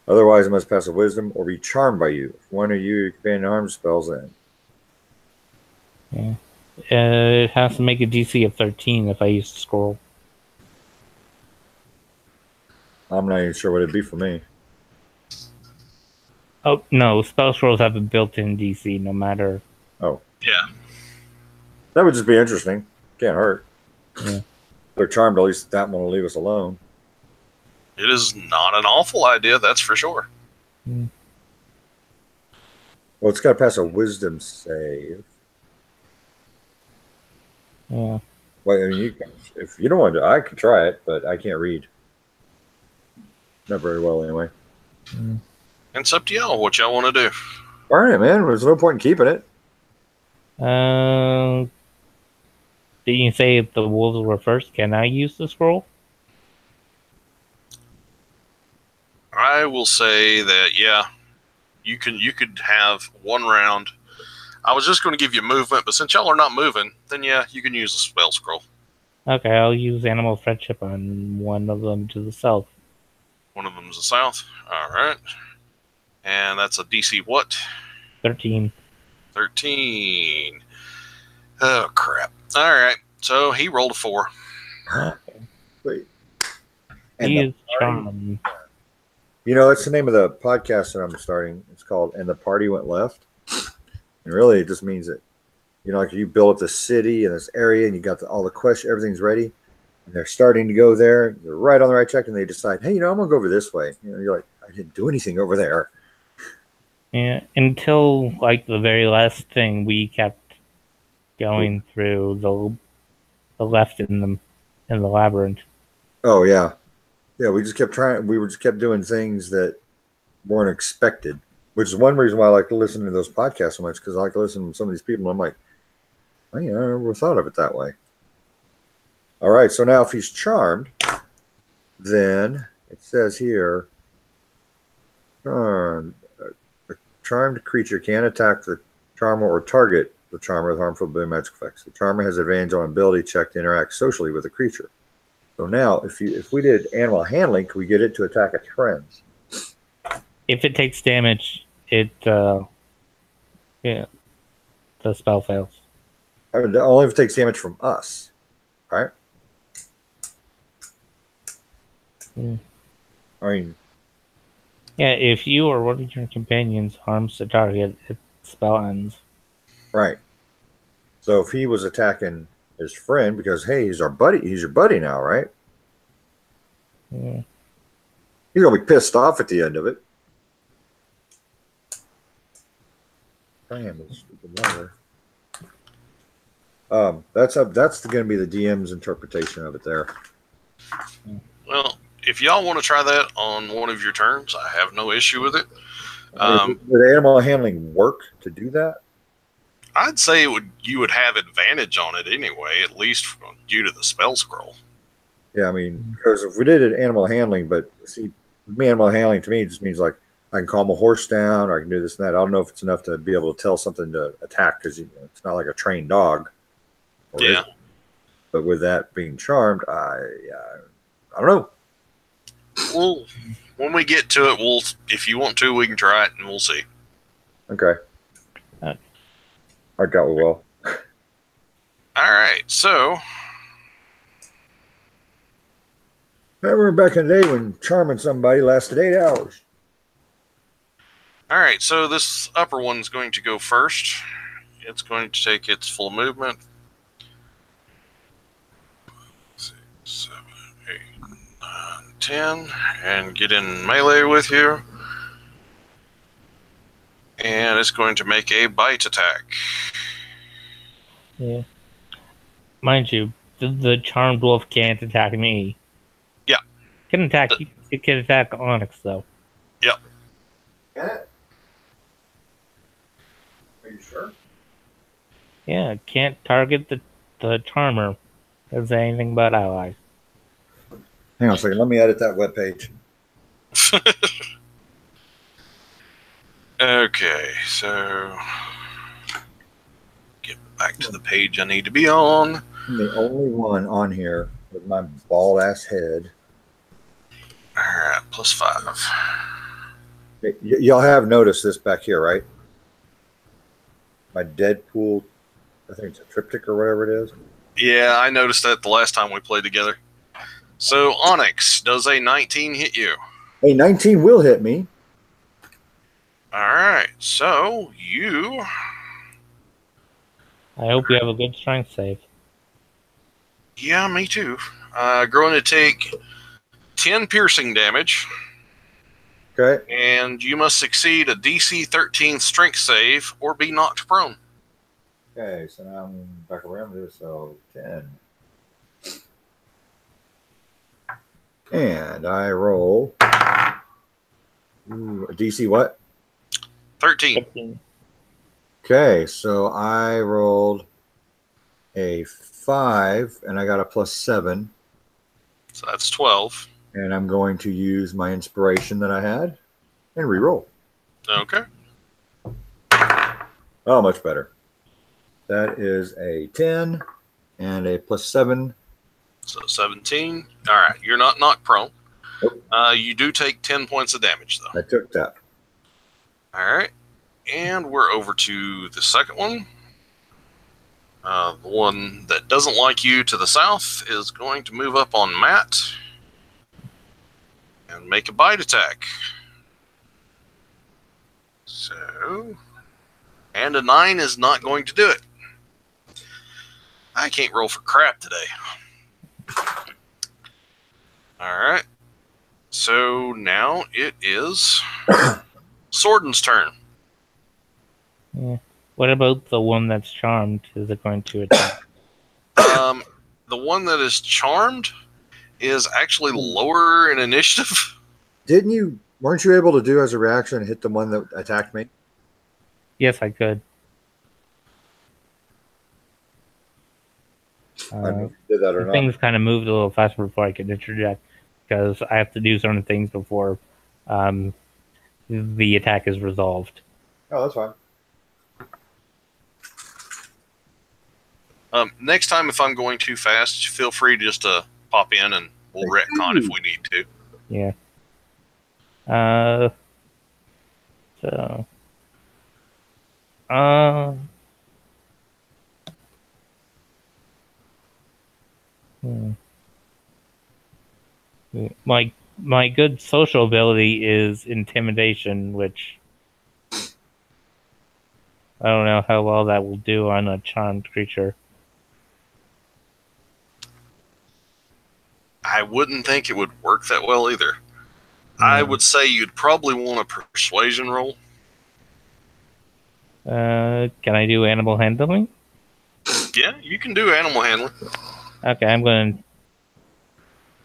Otherwise, it must pass a wisdom or be charmed by you. If one of you expand arm spells in. Yeah. It has to make a DC of 13 if I use the scroll. I'm not even sure what it'd be for me. Oh, no. Spell scrolls have a built-in DC no matter. Oh. Yeah. That would just be interesting. Can't hurt. Yeah. If they're charmed, at least that one will leave us alone. It is not an awful idea, that's for sure. Mm. Well, it's got to pass a wisdom save. Yeah. Well, I mean, if you don't want to, I could try it, but I can't read. Not very well, anyway. Mm. It's up to y'all what y'all want to do. Burn it, man. There's no point in keeping it. Did you say if the wolves were first? Can I use the scroll? I will say that, yeah, you could have one round. I was just going to give you movement, but since y'all are not moving, then yeah, you can use a spell scroll. Okay, I'll use animal friendship on one of them to the south. One of them is the south. All right. And that's a DC what? 13. 13. Oh, crap. All right. So he rolled a 4. Wait. He is charmed. You know, it's the name of the podcast that I'm starting. It's called "And the Party Went Left." And really, it just means that, you know, like you build up the city and this area, and you got all the questions, everything's ready, and they're starting to go there. They're right on the right track, and they decide, hey, you know, I'm gonna go over this way. You know, you're like, I didn't do anything over there. Yeah, until like the very last thing, we kept going through the left in the labyrinth. Oh yeah, yeah. We just kept trying. We were just kept doing things that weren't expected, which is one reason why I like to listen to those podcasts so much, because I like to listen to some of these people. And I'm like, oh, yeah, I never thought of it that way. All right, so now if he's charmed, then it says here, a charmed creature can attack the charmer or target the charmer with harmful magic effects. The charmer has advantage on ability check to interact socially with the creature. So now, if we did animal handling, could we get it to attack its friends? If it takes damage, the spell fails. I mean, only if it takes damage from us, right? Mm. I mean, yeah, if you or one of your companions harms the target, its spell ends. right. So if he was attacking his friend, because hey, he's our buddy, he's your buddy now, right? Yeah. He's gonna be pissed off at the end of it. Damn, this stupid water. That's going to be the DM's interpretation of it there. Well, if y'all want to try that on one of your turns, I have no issue with it. Would animal handling work to do that? I'd say you would have advantage on it anyway, at least due to the spell scroll. Yeah, I mean, because if we did it animal handling, but see, animal handling to me just means like I can calm a horse down, or I can do this and that. I don't know if it's enough to be able to tell something to attack, because it's not like a trained dog. Yeah. But with that being charmed, I don't know. Well, when we get to it, if you want to, we can try it and we'll see. Okay. I doubt we will. All right, so. Remember back in the day when charming somebody lasted 8 hours. All right, so this upper one's going to go first. It's going to take its full movement. 6, 7, 8, 9, 10, and get in melee with you. And it's going to make a bite attack. Yeah. Mind you, the charmed wolf can't attack me. Yeah. It can attack Onyx, though. Yep. Can it? Are you sure? Yeah, it can't target the charmer. Doesn't say anything about allies. Hang on a second. Let me edit that webpage. Okay, so get back to the page I need to be on. I'm the only one on here with my bald ass head. All right, +5. Y'all have noticed this back here, right? My Deadpool, I think it's a triptych or whatever it is. Yeah, I noticed that the last time we played together. So, Onyx, does a 19 hit you? A 19 will hit me. All right, so you... I hope you have a good strength save. Yeah, me too. Going to take 10 piercing damage. Okay. And you must succeed a DC 13 strength save or be knocked prone. Okay, so now I'm back around here, so 10. And I roll. Ooh, a DC what? 13. Okay, so I rolled a 5, and I got a +7. So that's 12. And I'm going to use my inspiration that I had and re-roll. Okay. Oh, much better. That is a 10 and a +7. So 17. All right, you're not knocked prone. Nope. You do take 10 points of damage, though. I took that. All right. and we're over to the second one. The one that doesn't like you to the south is going to move up on Matt and make a bite attack. So, and a 9 is not going to do it. I can't roll for crap today. Alright. So now it is Sorden's turn. Yeah. What about the one that's charmed? Is it going to attack? The one that is charmed is actually lower in initiative. Weren't you able to do as a reaction hit the one that attacked me? Yes, I could. I don't know if you did that or not. Things kind of moved a little faster before I could interject because I have to do certain things before the attack is resolved. Oh, that's fine. Next time, if I'm going too fast, feel free just to pop in and we'll retcon if we need to. Yeah. My good social ability is intimidation, which I don't know how well that will do on a charmed creature. I wouldn't think it would work that well either. I would say you'd probably want a persuasion roll. Can I do animal handling? Yeah, you can do animal handling. Okay, I'm going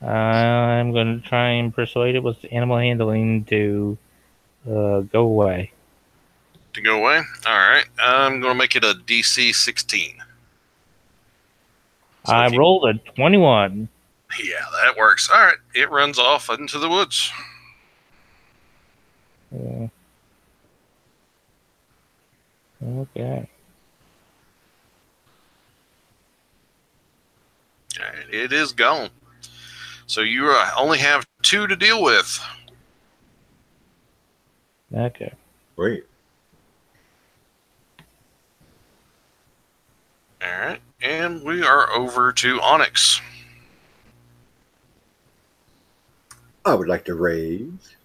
to try and persuade it with animal handling to go away. To go away? Alright. I'm going to make it a DC 16. So I rolled a 21. Yeah, that works. Alright, it runs off into the woods. Yeah. Okay. And it is gone. So you only have 2 to deal with. Okay. Great. Alright, and we are over to Onyx. I would like to raise.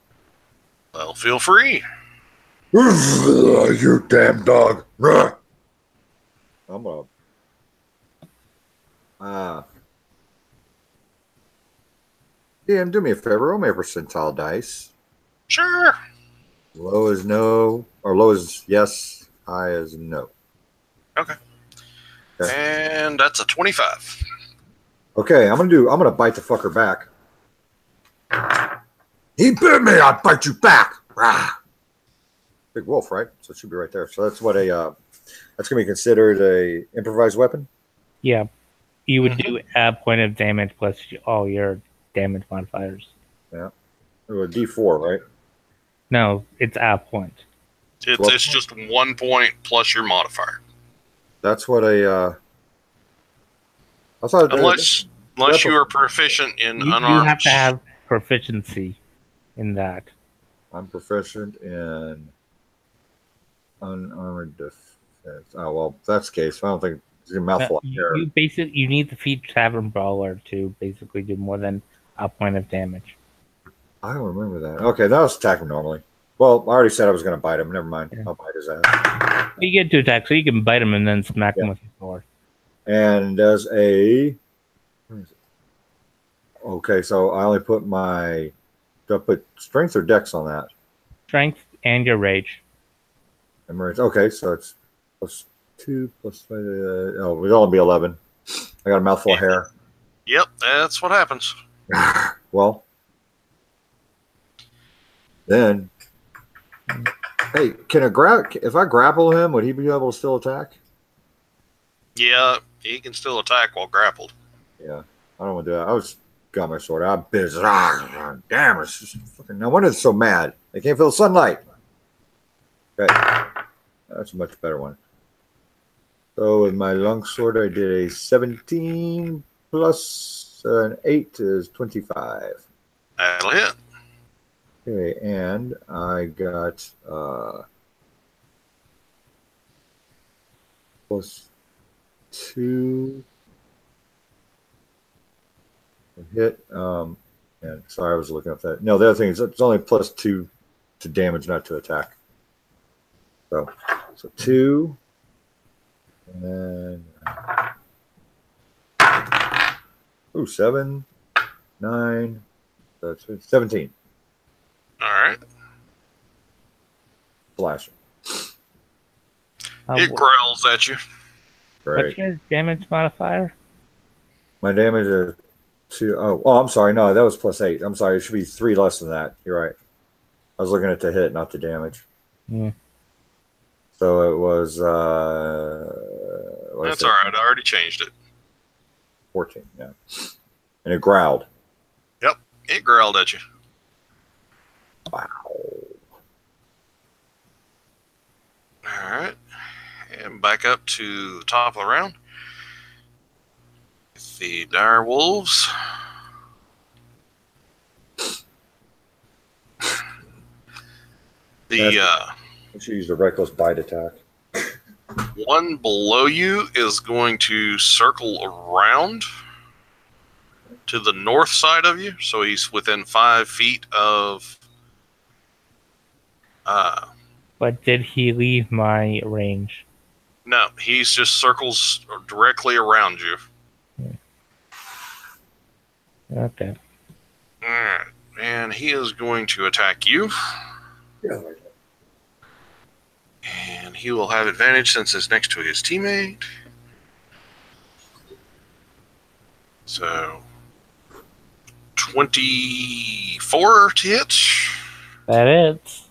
Well, feel free. You damn dog. I'm gonna. DM, do me a favor. Roll me a percentile dice. Sure. Low is no, or low is yes, high is no. Okay. And that's a 25. Okay, I'm gonna bite the fucker back. He bit me, I'll bite you back. Rah. Big wolf, right? So it should be right there. So that's what that's gonna be considered a improvised weapon? Yeah. You would do a point of damage plus all your damage modifiers. Yeah. A D4, right? No, it's a point. It's just 1 point plus your modifier. That's what I thought. Unless you are proficient in unarmed. You have to have proficiency in that. I'm proficient in unarmored defense. Oh well, if that's the case. I don't think it's a mouthful of hair. You need the feat Tavern Brawler to basically do more than a point of damage. I don't remember that. Okay, that was attacking normally. Well, I already said I was going to bite him. Never mind. Yeah. I'll bite his ass. You get to attack, so you can bite him and then smack him with your sword. And does a... Okay, so I only put my... Do I put strength or dex on that? Strength and your rage. Okay, so it's plus 2 plus 5. Oh, it'll only be 11. I got a mouthful of hair. Yep, that's what happens. Well, then... Hey, if I grapple him, would he be able to still attack? Yeah, he can still attack while grappled. Yeah, I don't want to do that. I got my sword out. Damn, it's just fucking. No wonder it's so mad. They can't feel the sunlight. Okay, that's a much better one. So with my longsword, I did a 17 plus an 8 is 25. That'll hit. Okay, and I got plus 2 hit. Yeah, sorry, I was looking up that. No, the other thing is it's only plus 2 to damage, not to attack. So 2, and then 7, 9, that's 17. All right. Slashing. It growls at you. Right. What's your damage modifier? My damage is 2. Oh, I'm sorry. No, that was plus 8. I'm sorry. It should be 3 less than that. You're right. I was looking at the hit, not the damage. Yeah. So it was. That's all right. I already changed it. 14. Yeah. And it growled. Yep. It growled at you. Wow. All right. And back up to the top of the round. The dire wolves. I should use the reckless bite attack. One below you is going to circle around to the north side of you, so he's within 5 feet of. But did he leave my range? No, he's just circles directly around you. Okay. All right, and he is going to attack you. Yeah. And he will have advantage since it's next to his teammate. So 24 to hit. That is.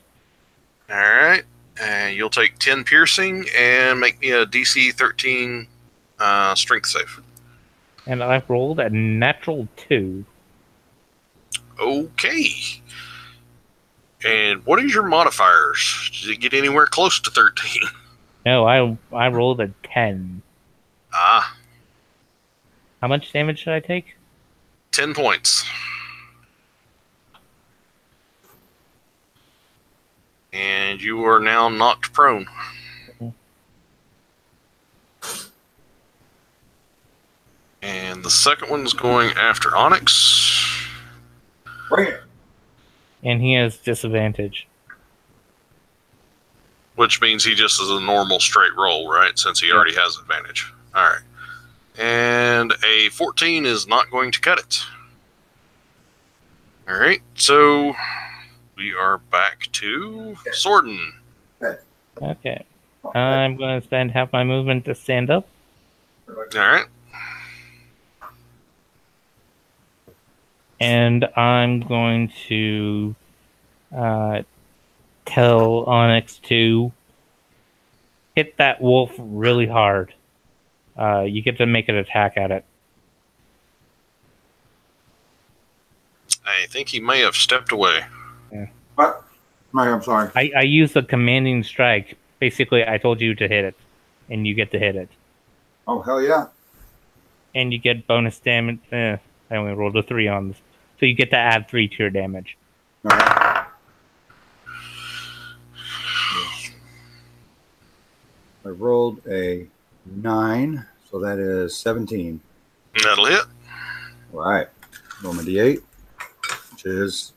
All right. And you'll take 10 piercing and make me a DC 13 strength save. And I've rolled a natural 2. Okay. And what is your modifiers? Did it get anywhere close to 13? No, I rolled a 10. Ah. How much damage should I take? 10 points. And you are now knocked prone. And the second one's going after Onyx. Bring it. And he has disadvantage. Which means he just is a normal straight roll, right? Since he already has advantage. All right. And a 14 is not going to cut it. All right. So we are back to Sorden. Okay. I'm going to spend half my movement to stand up. All right. And I'm going to tell Onyx to hit that wolf really hard. You get to make an attack at it. I think he may have stepped away. Yeah. What? Mike, I'm sorry. I used a commanding strike. Basically, I told you to hit it, and you get to hit it. Oh, hell yeah. And you get bonus damage. I only rolled a 3 on this. So you get to add 3 to your damage. All right. I rolled a 9, so that is 17. That'll hit. All right. Roll my d8, which is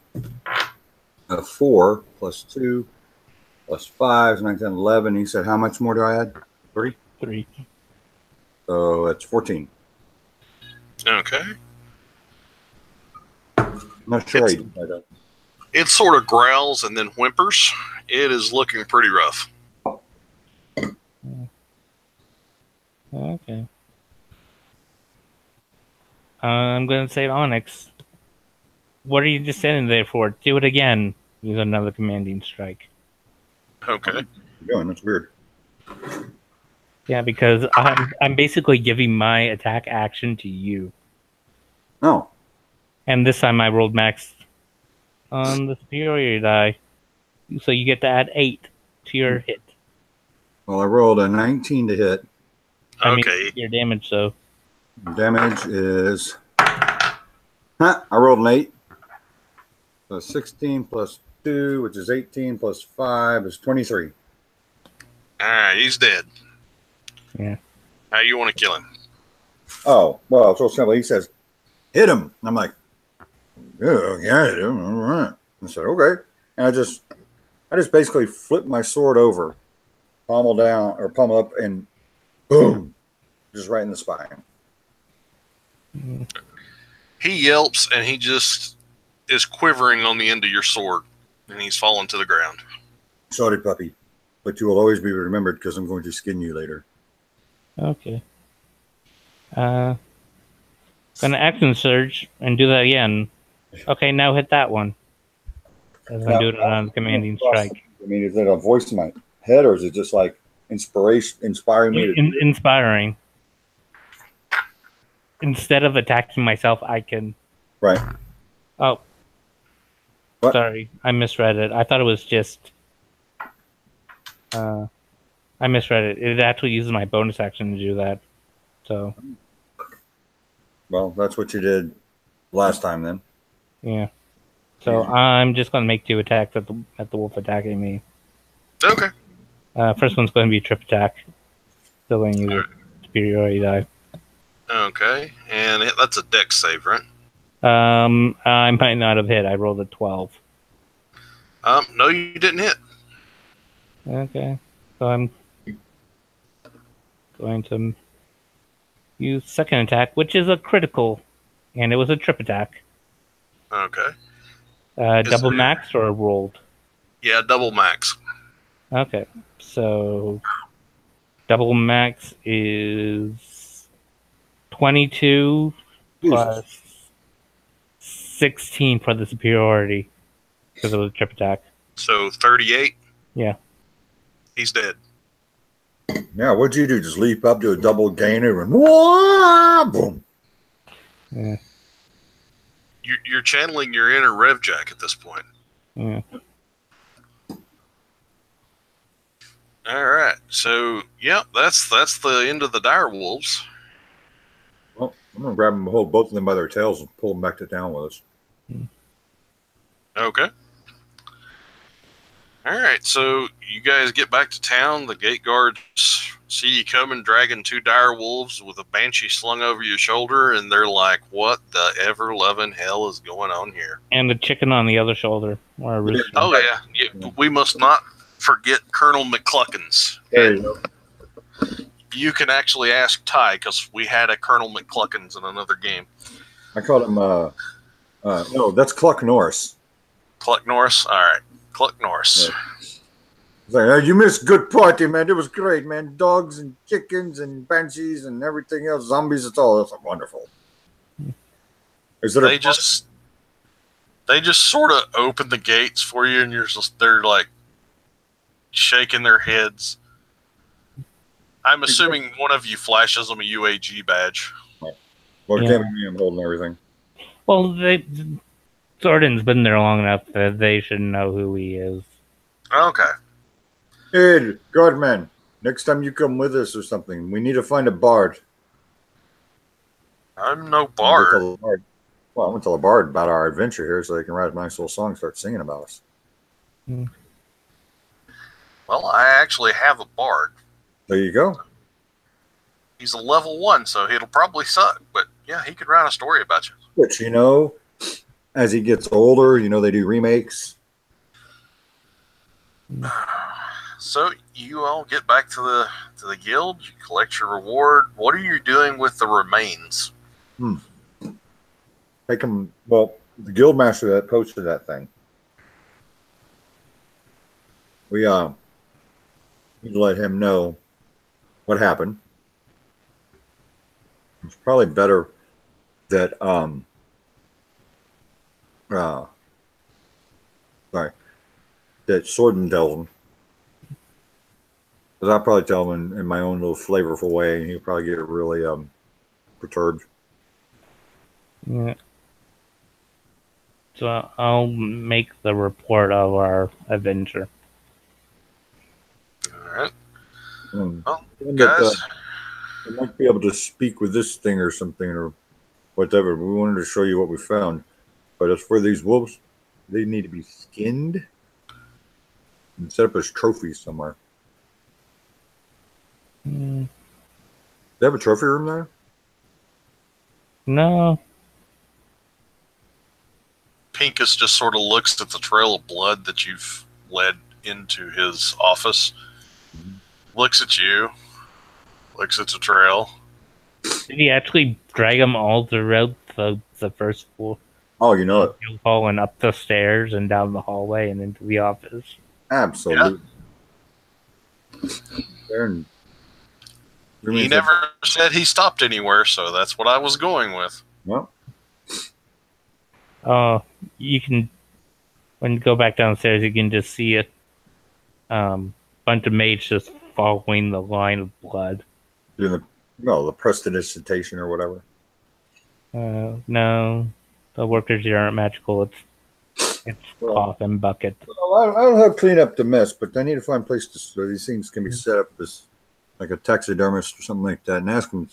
a 4 plus 2 plus 5 is 9, 10, 11. You said how much more do I add? 3? 3. So that's 14. Okay. Not sure. It sort of growls and then whimpers. It is looking pretty rough. Okay. I'm going to say Onyx. What are you just standing there for? Do it again. Use another commanding strike. Okay. Going, that's weird. Yeah, because I'm basically giving my attack action to you. Oh. And this time I rolled max on the superior die. So you get to add 8 to your hit. Well, I rolled a 19 to hit. I Okay. mean, your damage, so. Damage is... I rolled an 8. So 16 plus 2, which is 18, plus 5 is 23. All right, he's dead. Yeah. How you want to kill him? Oh, well, it's so simple. He says, hit him. I'm like, yeah, hit him. All right. I said, okay. And I just basically flipped my sword over, pommel down or pommel up, and boom, just right in the spine. He yelps and he just is quivering on the end of your sword, and he's fallen to the ground. Sorry, puppy, but you will always be remembered because I'm going to skin you later. Okay. Gonna action surge and do that again. Okay, now hit that one. As I'm doing it on commanding strike. I mean, is it a voice in my head, or is it just like inspiring me to do it? Inspiring. Instead of attacking myself, I can. Right. Oh. What? Sorry, I misread it. I thought it was just. I misread it. It actually uses my bonus action to do that. So. Well, that's what you did last time, then. Yeah. So I'm just gonna make 2 attacks at the wolf attacking me. Okay. First one's going to be a trip attack. Still going to use a superiority die. Okay, and that's a dex save, right? I might not have hit. I rolled a 12. No, you didn't hit. Okay, so I'm going to use second attack, which is a critical, and it was a trip attack. Okay. Double max or rolled? Yeah, double max. Okay, so double max is 22 plus 16 for the superiority because it was a trip attack. So 38? Yeah. He's dead. Yeah, what'd you do? Just leap up to a double gainer and whoa, boom. Yeah. You're channeling your inner Rev Jack at this point. Yeah. All right. So, yeah, that's the end of the dire wolves. Well, I'm gonna grab them, hold both of them by their tails, and pull them back to town with us. Okay. All right. So you guys get back to town. The gate guards see you coming, dragging 2 dire wolves with a banshee slung over your shoulder, and they're like, "What the ever-loving hell is going on here?" And the chicken on the other shoulder. Or a rooster. Oh yeah. We must not forget Colonel McCluckins. There you go. You can actually ask Ty because we had a Colonel McCluckins in another game. I called him. No, that's Cluck Norris. Cluck Norris. All right, Cluck Norris. Yeah. Like, oh, you missed good party, man. It was great, man. Dogs and chickens and banshees and everything else, zombies. It's all that's wonderful. They just sort of open the gates for you, and they're like shaking their heads. I'm assuming one of you flashes them a UAG badge. Right. Well, Yeah. can't be me. I'm holding everything. Well, Jordan's been there long enough that they should know who he is. Okay. Hey, Guardman, next time you come with us or something, we need to find a bard. I'm no bard. Well, I'm going to tell a bard about our adventure here so they can write a nice little song and start singing about us. Well, I actually have a bard. There you go. He's a level 1, so it'll probably suck. But yeah, he could write a story about you. Which, as he gets older, they do remakes. So you all get back to the guild. You collect your reward. What are you doing with the remains? Take them. Well, the guild master that posted that thing. We need to let him know what happened. It's probably better that that Swordman tells him. Because I'll probably tell him in my own little flavorful way, and he'll probably get really perturbed. Yeah. So I'll make the report of our adventure. All right. Well, guys, I might be able to speak with this thing or something or whatever. We wanted to show you what we found. But as for these wolves, they need to be skinned and set up as trophies somewhere. They have a trophy room there? No. Pincus just sort of looks at the trail of blood that you've led into his office. Looks at you. Looks at the trail. Did he actually drag them all throughout the first floor? Oh, you know it. Hall and up the stairs and down the hallway and into the office. Absolutely. Yeah. He never said he stopped anywhere, so that's what I was going with. Well, you can, when you go back downstairs, you can just see a bunch of maids just following the line of blood. doing the prestidigitation or whatever. No, the workers here aren't magical. It's cloth and bucket. Well, I'll help clean up the mess, but I need to find a place so these things can be set up as like a taxidermist or something like that, and ask them.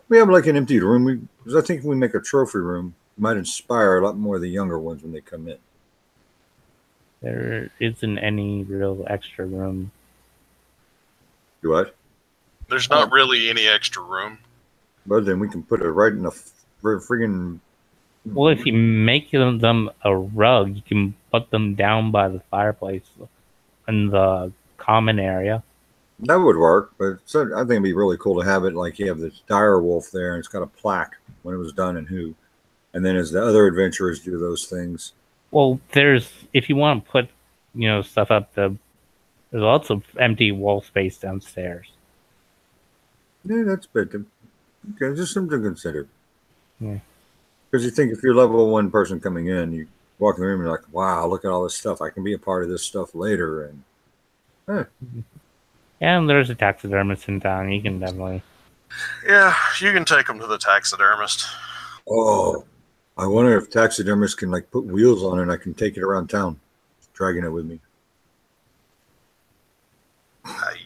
We have like an empty room because I think if we make a trophy room, it might inspire a lot more of the younger ones when they come in. There isn't any real extra room. Do what? There's not really any extra room. But then we can put it right in the friggin'. Well, if you make them a rug, you can put them down by the fireplace in the common area. That would work, but I think it'd be really cool to have it like you have this dire wolf there, and it's got a plaque when it was done and who, and then as the other adventurers do those things. Well, if you want to put, stuff up, there's lots of empty wall space downstairs. Yeah, that's better. Okay, just something to consider. Yeah. Because you think if you're level 1 person coming in, you walk in the room and you're like, wow, look at all this stuff. I can be a part of this stuff later. And yeah, and there's a taxidermist in town. You can definitely. Yeah, you can take them to the taxidermist. Oh, I wonder if taxidermists can like put wheels on it and I can take it around town, dragging it with me.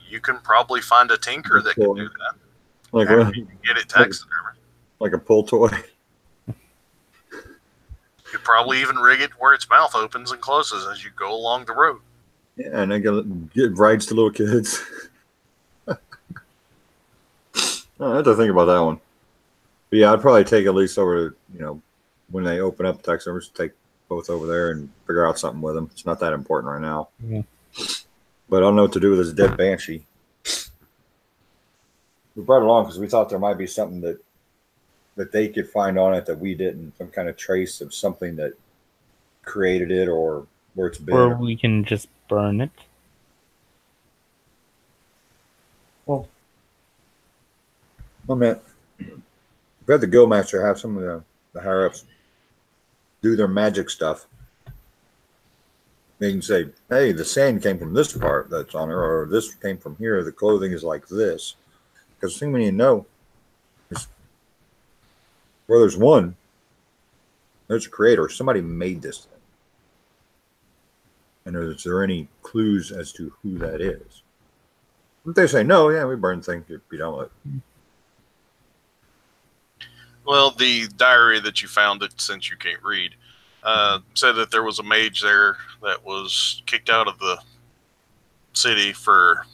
You can probably find a tinker that can do that. Like you can get it taxidermist. Like a pull toy. You could probably even rig it where its mouth opens and closes as you go along the road. Yeah, and I get rides to little kids. I have to think about that one. But yeah, I'd probably take at least over to, when they open up the taxidermists, take both over there and figure out something with them. It's not that important right now. Yeah. But I don't know what to do with this dead banshee. We brought it along because we thought there might be something that they could find on it that we didn't, some kind of trace of something that created it or where it's been. Or we can just burn it. Well, man, we had the Go Master have some of the higher ups do their magic stuff. They can say, hey, the sand came from this part that's on her, or this came from here. The clothing is like this. Because the thing we need to know is where there's one, there's a creator. Somebody made this thing. And is there any clues as to who that is? If they say no, yeah, we burn things, you'd be done with it. Well, the diary that you found that since you can't read said that there was a mage there that was kicked out of the city for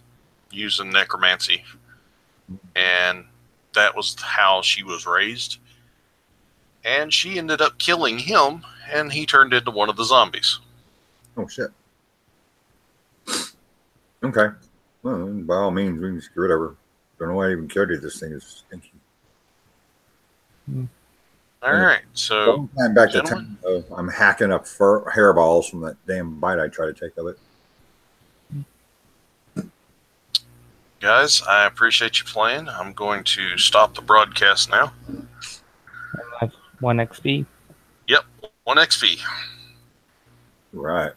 using necromancy. And that was how she was raised. And she ended up killing him, and he turned into one of the zombies. Oh, shit. Okay. Well, by all means, we can just get rid of her. Don't know why I even cared if this thing is stinky. All right, so I'm back to town. I'm hacking up hairballs from that damn bite I tried to take of it. guys, I appreciate you playing. I'm going to stop the broadcast now. That's 1 XP. Yep, 1 XP. Right.